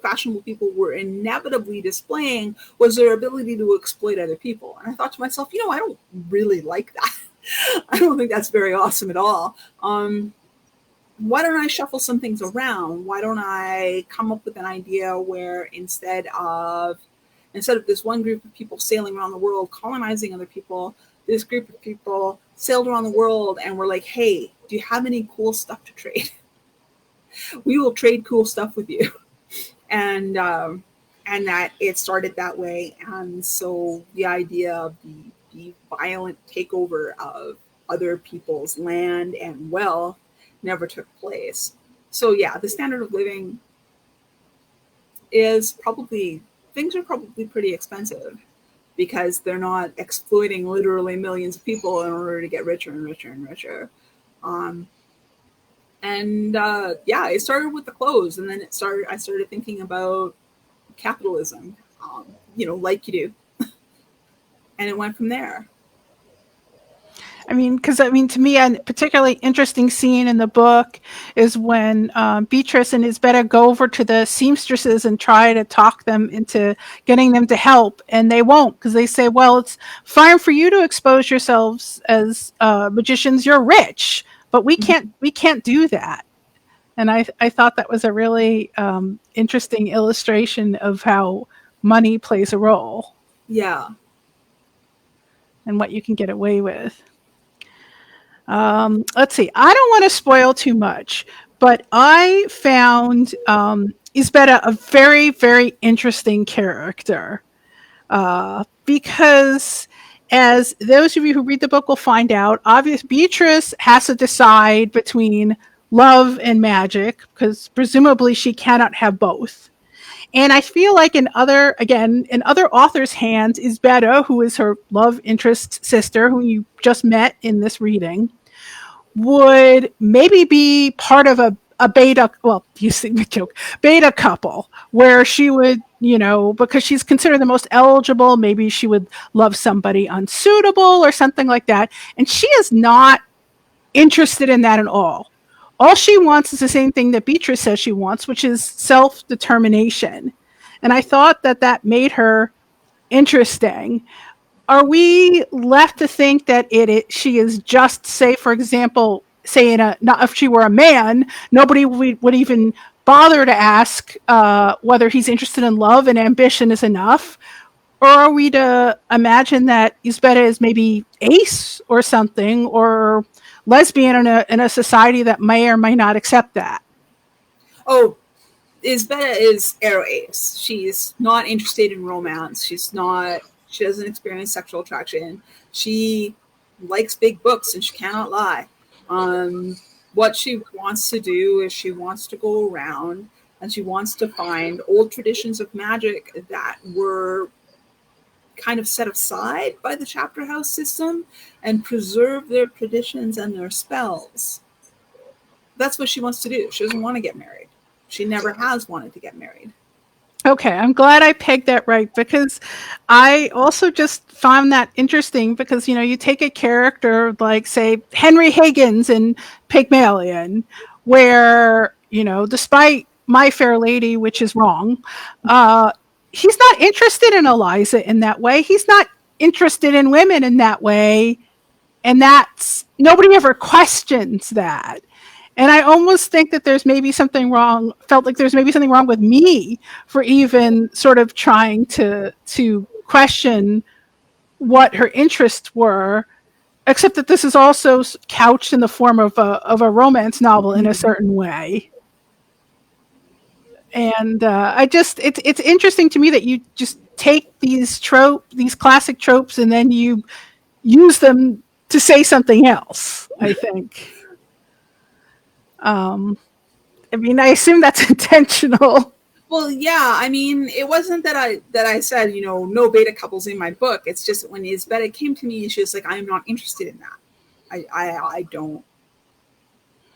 fashionable people were inevitably displaying was their ability to exploit other people. And I thought to myself, I don't really like that. I don't think that's very awesome at all. Why don't I shuffle some things around? Why don't I come up with an idea where instead of this one group of people sailing around the world colonizing other people, this group of people sailed around the world and were like, hey, do you have any cool stuff to trade? We will trade cool stuff with you. And that it started that way. And so the idea of the violent takeover of other people's land and wealth never took place. So yeah, the standard of living things are probably pretty expensive, because they're not exploiting literally millions of people in order to get richer and richer and richer. It started with the clothes, and then I started thinking about capitalism, like you do. And it went from there. To me, a particularly interesting scene in the book is when Beatrice and Isbetta go over to the seamstresses and try to talk them into getting them to help, and they won't, because they say, well, it's fine for you to expose yourselves as magicians, you're rich, but we can't do that. And I thought that was a really interesting illustration of how money plays a role. Yeah. And what you can get away with. Let's see. I don't want to spoil too much, but I found Isbetta a very, very interesting character, because as those of you who read the book will find out, Beatrice has to decide between love and magic, because presumably she cannot have both. And I feel like in other authors' hands is Betta, who is her love interest sister, who you just met in this reading, would maybe be part of a beta, well, you see the joke, beta couple, where she would, because she's considered the most eligible, maybe she would love somebody unsuitable or something like that. And she is not interested in that at all. All she wants is the same thing that Beatrice says she wants, which is self-determination. And I thought that made her interesting. Are we left to think that she is just, say, for example, say not if she were a man, nobody would even bother to ask whether he's interested in love and ambition is enough? Or are we to imagine that Isbeta is maybe ace or something, or lesbian in a society that may or may not accept that? Oh, Isbeta is aro ace. She's not interested in romance. She doesn't experience sexual attraction. She likes big books and she cannot lie. What she wants to do is she wants to go around and she wants to find old traditions of magic that were kind of set aside by the chapter house system and preserve their traditions and their spells. That's what she wants to do. She doesn't want to get married. She never has wanted to get married. Okay, I'm glad I pegged that right, because I also just found that interesting, because, you take a character like, say, Henry Higgins in Pygmalion, where, despite My Fair Lady, which is wrong, he's not interested in Eliza in that way. He's not interested in women in that way. And nobody ever questions that. And I almost think that there's maybe something wrong, felt like there's maybe something wrong with me for even sort of trying to question what her interests were, except that this is also couched in the form of a romance novel in a certain way. And it's interesting to me that you just take these classic tropes, and then you use them to say something else, I think. I assume that's intentional. Well, yeah. It wasn't that I said, no beta couples in my book. It's just when Isbeta came to me, she was like, I'm not interested in that. I don't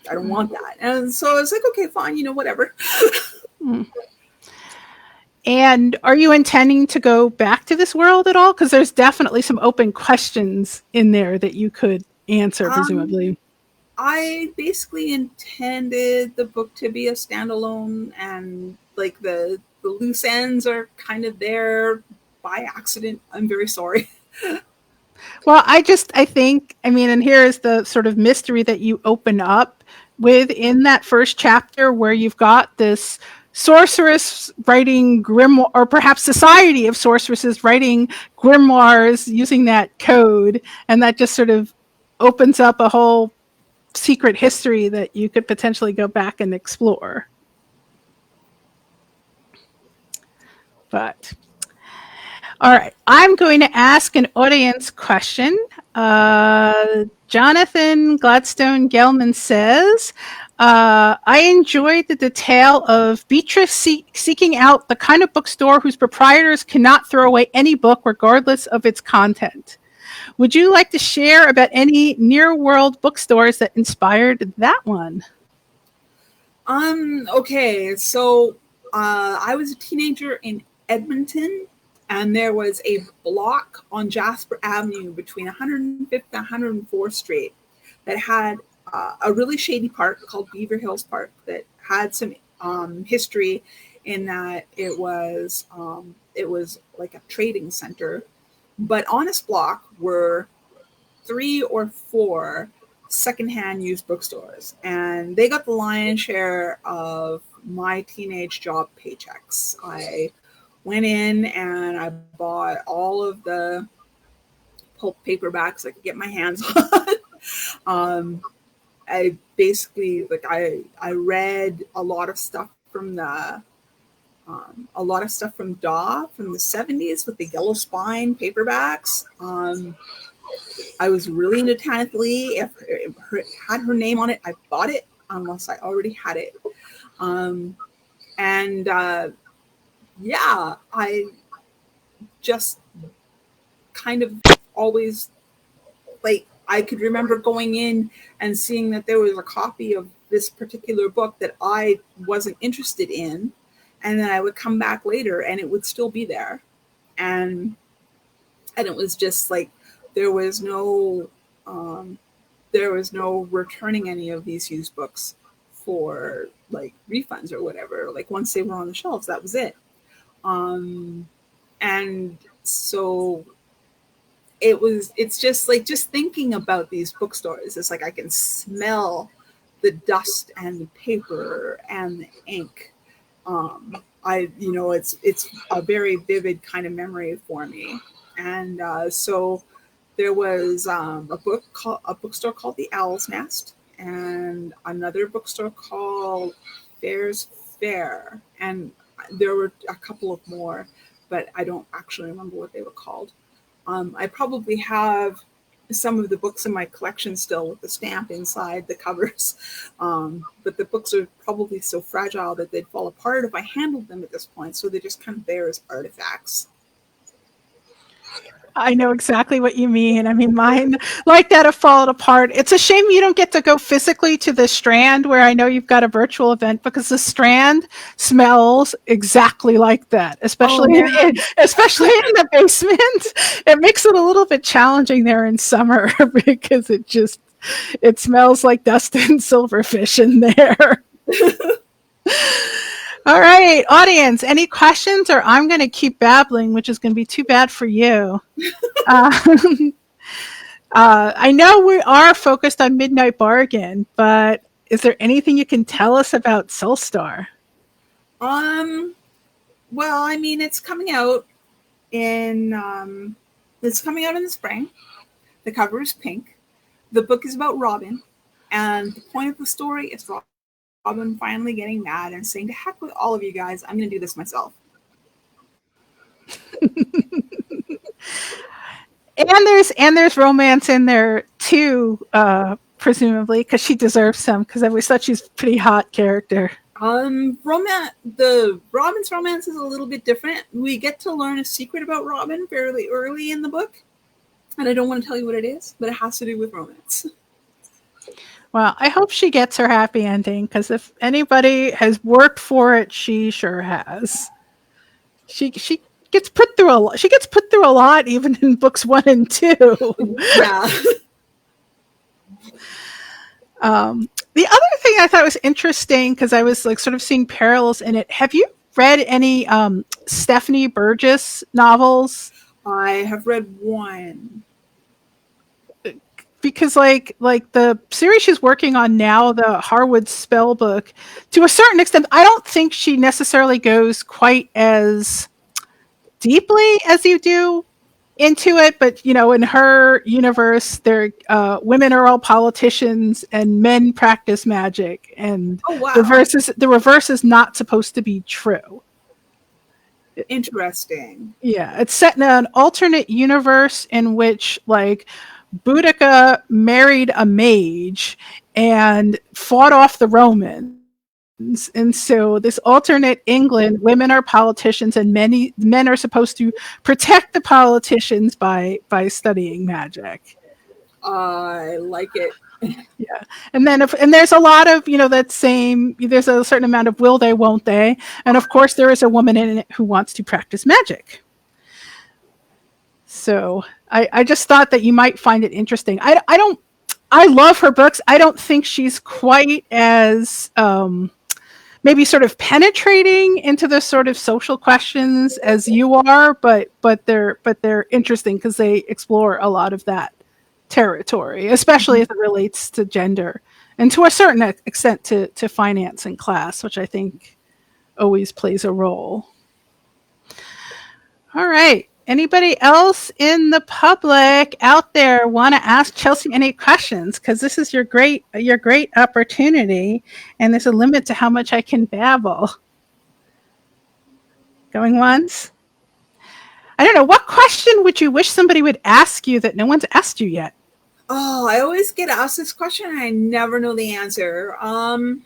want that. And so I was like, okay, fine, whatever. And are you intending to go back to this world at all? Because there's definitely some open questions in there that you could answer, presumably. I basically intended the book to be a standalone, and like the loose ends are kind of there by accident. I'm very sorry. Well, I think, and here is the sort of mystery that you open up within that first chapter, where you've got this sorceress writing grimoire, or perhaps society of sorceresses writing grimoires using that code, and that just sort of opens up a whole secret history that you could potentially go back and explore. But all right, I'm going to ask an audience question. Jonathan Gladstone Gelman says, I enjoyed the detail of Beatrice seeking out the kind of bookstore whose proprietors cannot throw away any book regardless of its content. Would you like to share about any near-world bookstores that inspired that one? Okay, so I was a teenager in Edmonton, and there was a block on Jasper Avenue between 105th and 104th Street that had a really shady part called Beaver Hills Park that had some history in that it was like a trading center. But on this block were 3 or 4 secondhand used bookstores, and they got the lion's share of my teenage job paychecks. I went in and I bought all of the pulp paperbacks I could get my hands on. I basically I read a lot of stuff from the A lot of stuff from Daw from the 70s with the yellow spine paperbacks. I was really into Tanith Lee. If it had her name on it, I bought it unless I already had it. Yeah, I just kind of always, like, I could remember going in and seeing that there was a copy of this particular book that I wasn't interested in, and then I would come back later and it would still be there. And it was just like there was no returning any of these used books for like refunds or whatever. Like once they were on the shelves, that was it. And so it's just like, just thinking about these bookstores, it's like I can smell the dust and the paper and the ink. It's a very vivid kind of memory for me. And so there was a bookstore called the Owl's Nest, and another bookstore called Fair's Fair, and there were a couple of more, but I don't actually remember what they were called. I probably have some of the books in my collection still with the stamp inside the covers, but the books are probably so fragile that they'd fall apart if I handled them at this point, so they're just kind of there as artifacts. I know exactly what you mean. I mean, mine like that have fallen apart. It's a shame you don't get to go physically to the Strand, where I know you've got a virtual event, because the Strand smells exactly like that, especially in the basement. It makes it a little bit challenging there in summer because it smells like dust and silverfish in there. All right, audience, any questions, or I'm going to keep babbling, which is going to be too bad for you. I know we are focused on Midnight Bargain, but is there anything you can tell us about Soulstar? Well, I mean, it's coming out in the spring. The cover is pink. The book is about Robin, and the point of the story is Robin finally getting mad and saying, "To heck with all of you guys, I'm going to do this myself." And there's romance in there too, presumably, because she deserves some. Because I always thought she's a pretty hot character. Robin's romance is a little bit different. We get to learn a secret about Robin fairly early in the book, and I don't want to tell you what it is, but it has to do with romance. Well, I hope she gets her happy ending, because if anybody has worked for it, she sure has. She gets put through a lot. She gets put through a lot, even in books 1 and 2. Yeah. The other thing I thought was interesting, because I was like sort of seeing parallels in it. Have you read any Stephanie Burgess novels? I have read one. Because like the series she's working on now, the Harwood Spell book, to a certain extent, I don't think she necessarily goes quite as deeply as you do into it. But in her universe, women are all politicians and men practice magic, and oh, wow. the reverse is not supposed to be true. Interesting. Yeah, it's set in an alternate universe in which like Boudica married a mage and fought off the Romans. And so this alternate England, women are politicians and men are supposed to protect the politicians by studying magic. I like it. Yeah. And then and there's a lot of, there's a certain amount of will they, won't they? And of course there is a woman in it who wants to practice magic. So I just thought that you might find it interesting. I love her books. I don't think she's quite as maybe sort of penetrating into the sort of social questions as you are, but they're interesting because they explore a lot of that territory, especially as it relates to gender and to a certain extent to finance and class, which I think always plays a role. All right. Anybody else in the public out there want to ask Chelsea any questions? Because this is your great opportunity, and there's a limit to how much I can babble. Going once. I don't know. What question would you wish somebody would ask you that no one's asked you yet? Oh, I always get asked this question and I never know the answer. Well,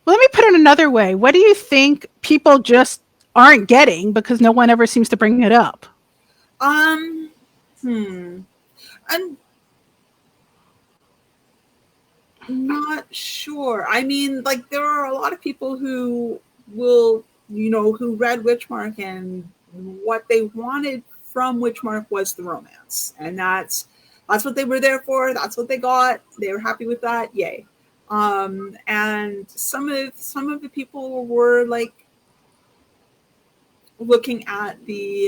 let me put it another way. What do you think people just aren't getting because no one ever seems to bring it up? um, hmm. I'm not sure. I mean, like, there are a lot of people who will, who read Witchmark, and what they wanted from Witchmark was the romance, and that's what they were there for. That's what they got. They were happy with that. Yay. And some of the people were like looking at the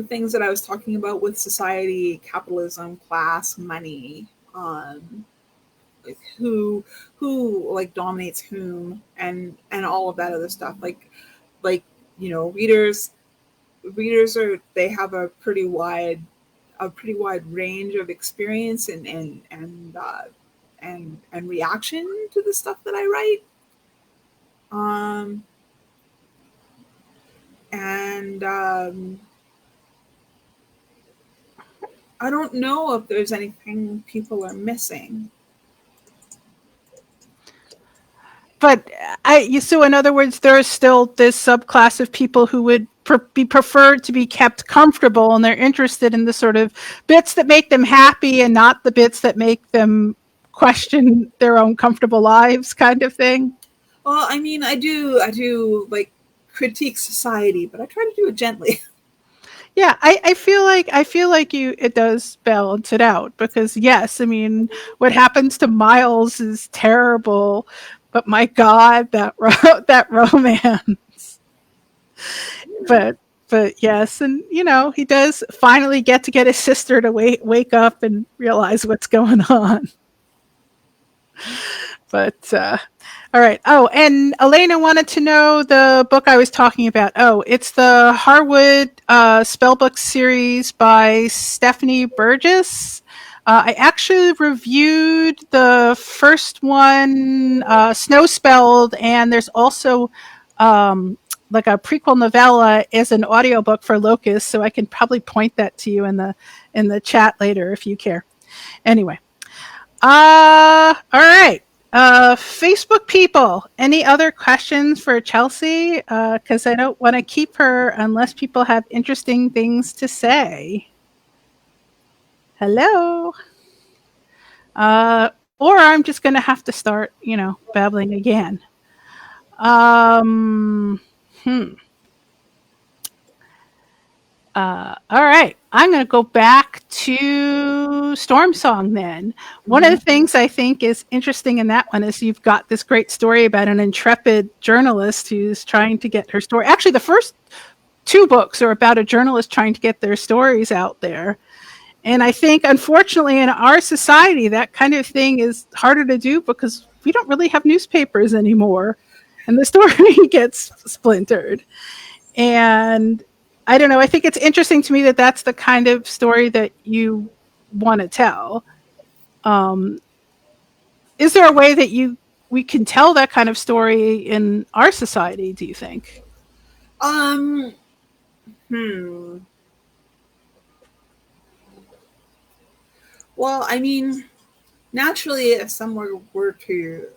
things that I was talking about with society, capitalism, class, money, like who like dominates whom, and all of that other stuff. Like readers they have a pretty wide range of experience and reaction to the stuff that I write. And I don't know if there's anything people are missing. But so in other words, there's still this subclass of people who would be preferred to be kept comfortable, and they're interested in the sort of bits that make them happy and not the bits that make them question their own comfortable lives, kind of thing. Well, I mean, I do like critique society, but I try to do it gently. Yeah, I feel like it does balance it out, because yes, I mean, what happens to Miles is terrible, but my God, that romance. But yes, and he does finally get his sister to wake up and realize what's going on. But all right. Oh, and Elena wanted to know the book I was talking about. Oh, it's the Harwood Spellbook series by Stephanie Burgess. I actually reviewed the first one, Snow Spelled, and there's also like a prequel novella as an audiobook for Locust, so I can probably point that to you in the chat later if you care. Anyway. All right. Facebook people, any other questions for Chelsea? Because I don't want to keep her unless people have interesting things to say. Hello. Or I'm just going to have to start, babbling again. Um, hmm. All right. I'm going to go back to Storm Song then. One of the things I think is interesting in that one is you've got this great story about an intrepid journalist who's trying to get her story. Actually, the first two books are about a journalist trying to get their stories out there. And I think, unfortunately, in our society, that kind of thing is harder to do because we don't really have newspapers anymore. And the story gets splintered. And I don't know. I think it's interesting to me that that's the kind of story that you want to tell. Is there a way that we can tell that kind of story in our society, do you think? Um, hmm. Well, I mean, naturally, if someone were to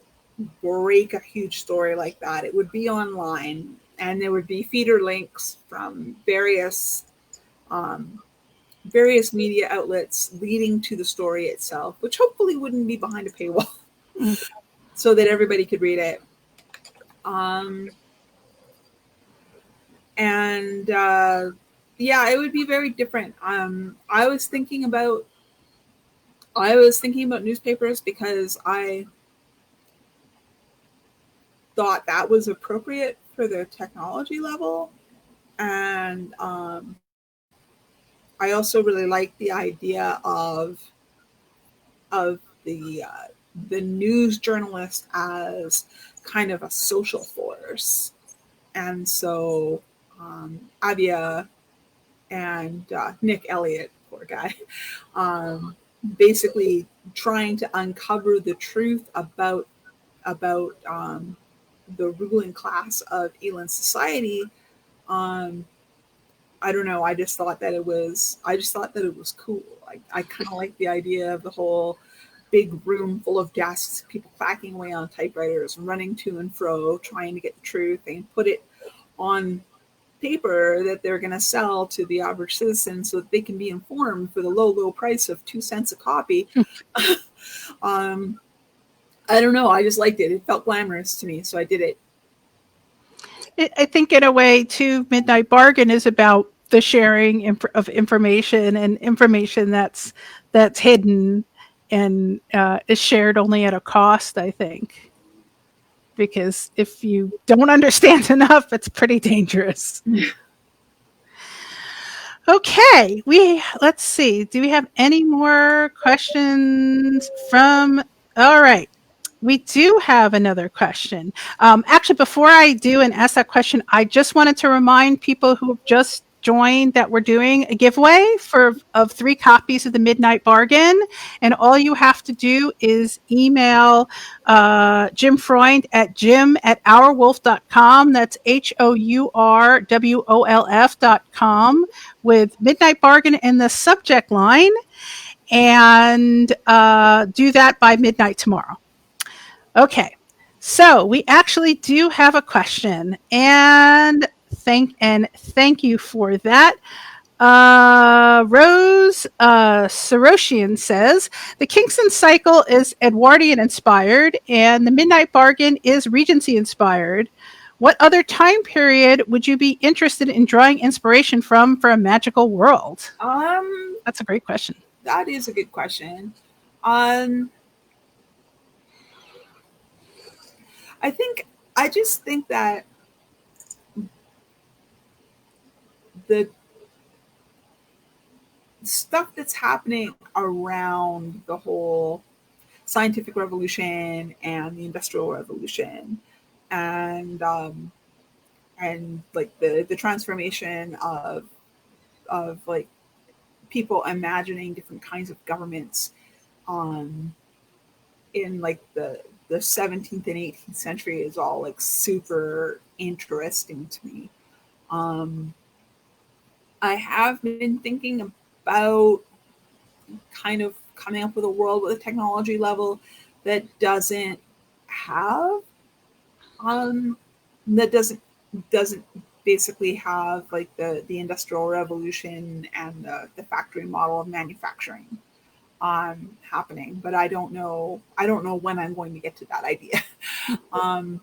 break a huge story like that, it would be online, and there would be feeder links from various media outlets leading to the story itself, which hopefully wouldn't be behind a paywall, Mm. so that everybody could read it. And yeah, it would be very different. I was thinking about newspapers because I thought that was appropriate for their technology level, and I also really like the idea of the news journalist as kind of a social force. And so Avia and Nick Elliott, of poor guy, um, basically trying to uncover the truth about the ruling class of Eland society. Um, I don't know. I just thought that it was cool. I kind of like the idea of the whole big room full of desks, people clacking away on typewriters, running to and fro, trying to get the truth and put it on paper that they're going to sell to the average citizen so that they can be informed for the low price of 2 cents a copy. um, I don't know. I just liked it. It felt glamorous to me, so I did it. I think in a way too, Midnight Bargain is about the sharing of information, and information that's hidden and is shared only at a cost, I think, because if you don't understand enough, it's pretty dangerous. Okay, let's see. Do we have any more questions from? All right, we do have another question. Actually, before I do and ask that question, I just wanted to remind people who have just joined that we're doing a giveaway of 3 copies of the Midnight Bargain, and all you have to do is email Jim Freund at jim@ourwolf.com. That's HOURWOLF.com with Midnight Bargain in the subject line, and do that by midnight tomorrow. Okay, so we actually do have a question, and thank you for that. Rose Sorosian says the Kingston Cycle is Edwardian inspired, and the Midnight Bargain is Regency inspired. What other time period would you be interested in drawing inspiration from for a magical world? That's a great question. That is a good question. Um, I just think that the stuff that's happening around the whole scientific revolution and the industrial revolution, and like the transformation of like people imagining different kinds of governments um in like the 17th and 18th century is all like super interesting to me. um I have been thinking about kind of coming up with a world with a technology level that doesn't have um that doesn't basically have like the industrial revolution and the factory model of manufacturing happening, but I don't know when I'm going to get to that idea. um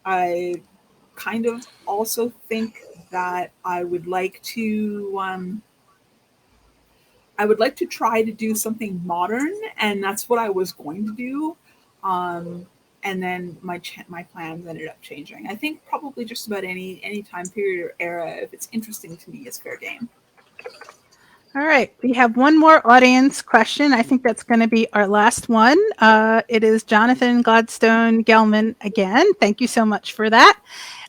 I kind of also think that I would like to try to do something modern, and that's what I was going to do. Um, and then my plans ended up changing. I think probably just about any time period or era, if it's interesting to me, is fair game. All right, we have one more audience question. I think that's going to be our last one. It is Jonathan Gladstone Gelman again. Thank you so much for that.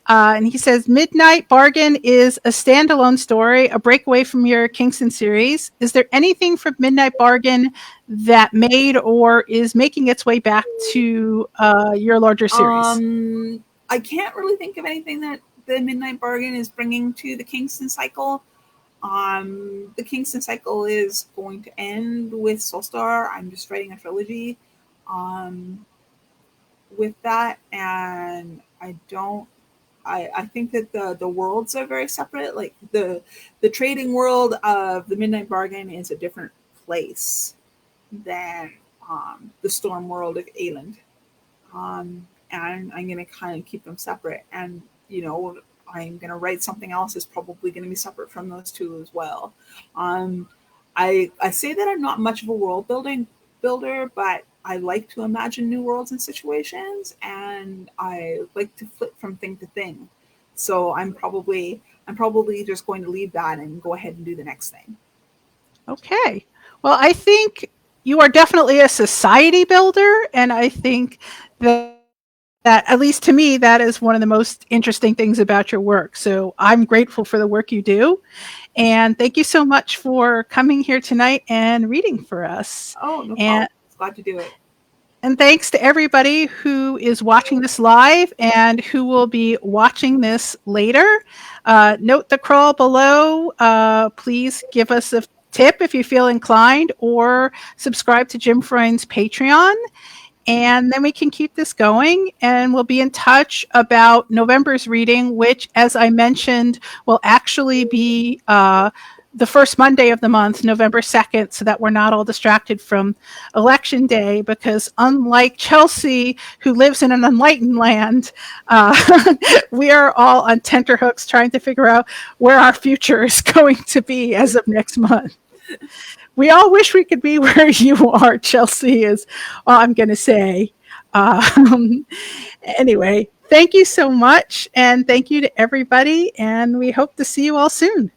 And he says, Midnight Bargain is a standalone story, a breakaway from your Kingston series. Is there anything from Midnight Bargain that made or is making its way back to your larger series? I can't really think of anything that the Midnight Bargain is bringing to the Kingston cycle. The Kingston cycle is going to end with Soulstar. I'm just writing a trilogy with that, and I think that the worlds are very separate. Like the trading world of the Midnight Bargain is a different place than the storm world of Ayland. And I'm going to kind of keep them separate. And, I'm going to write something else that's probably going to be separate from those two as well. I say that I'm not much of a world builder, but I like to imagine new worlds and situations, and I like to flip from thing to thing. So I'm probably just going to leave that and go ahead and do the next thing. Okay. Well, I think you are definitely a society builder, and I think that at least to me, that is one of the most interesting things about your work. So I'm grateful for the work you do. And thank you so much for coming here tonight and reading for us. Oh, no And problem. Glad to do it. And thanks to everybody who is watching this live and who will be watching this later. Note the crawl below. Please give us a tip if you feel inclined, or subscribe to Jim Freund's Patreon. And then we can keep this going, and we'll be in touch about November's reading, which, as I mentioned, will actually be the first Monday of the month, November 2nd, so that we're not all distracted from Election Day, because unlike Chelsea, who lives in an enlightened land, we are all on tenterhooks trying to figure out where our future is going to be as of next month. We all wish we could be where you are, Chelsea, is all I'm going to say. Anyway, thank you so much, and thank you to everybody, and we hope to see you all soon.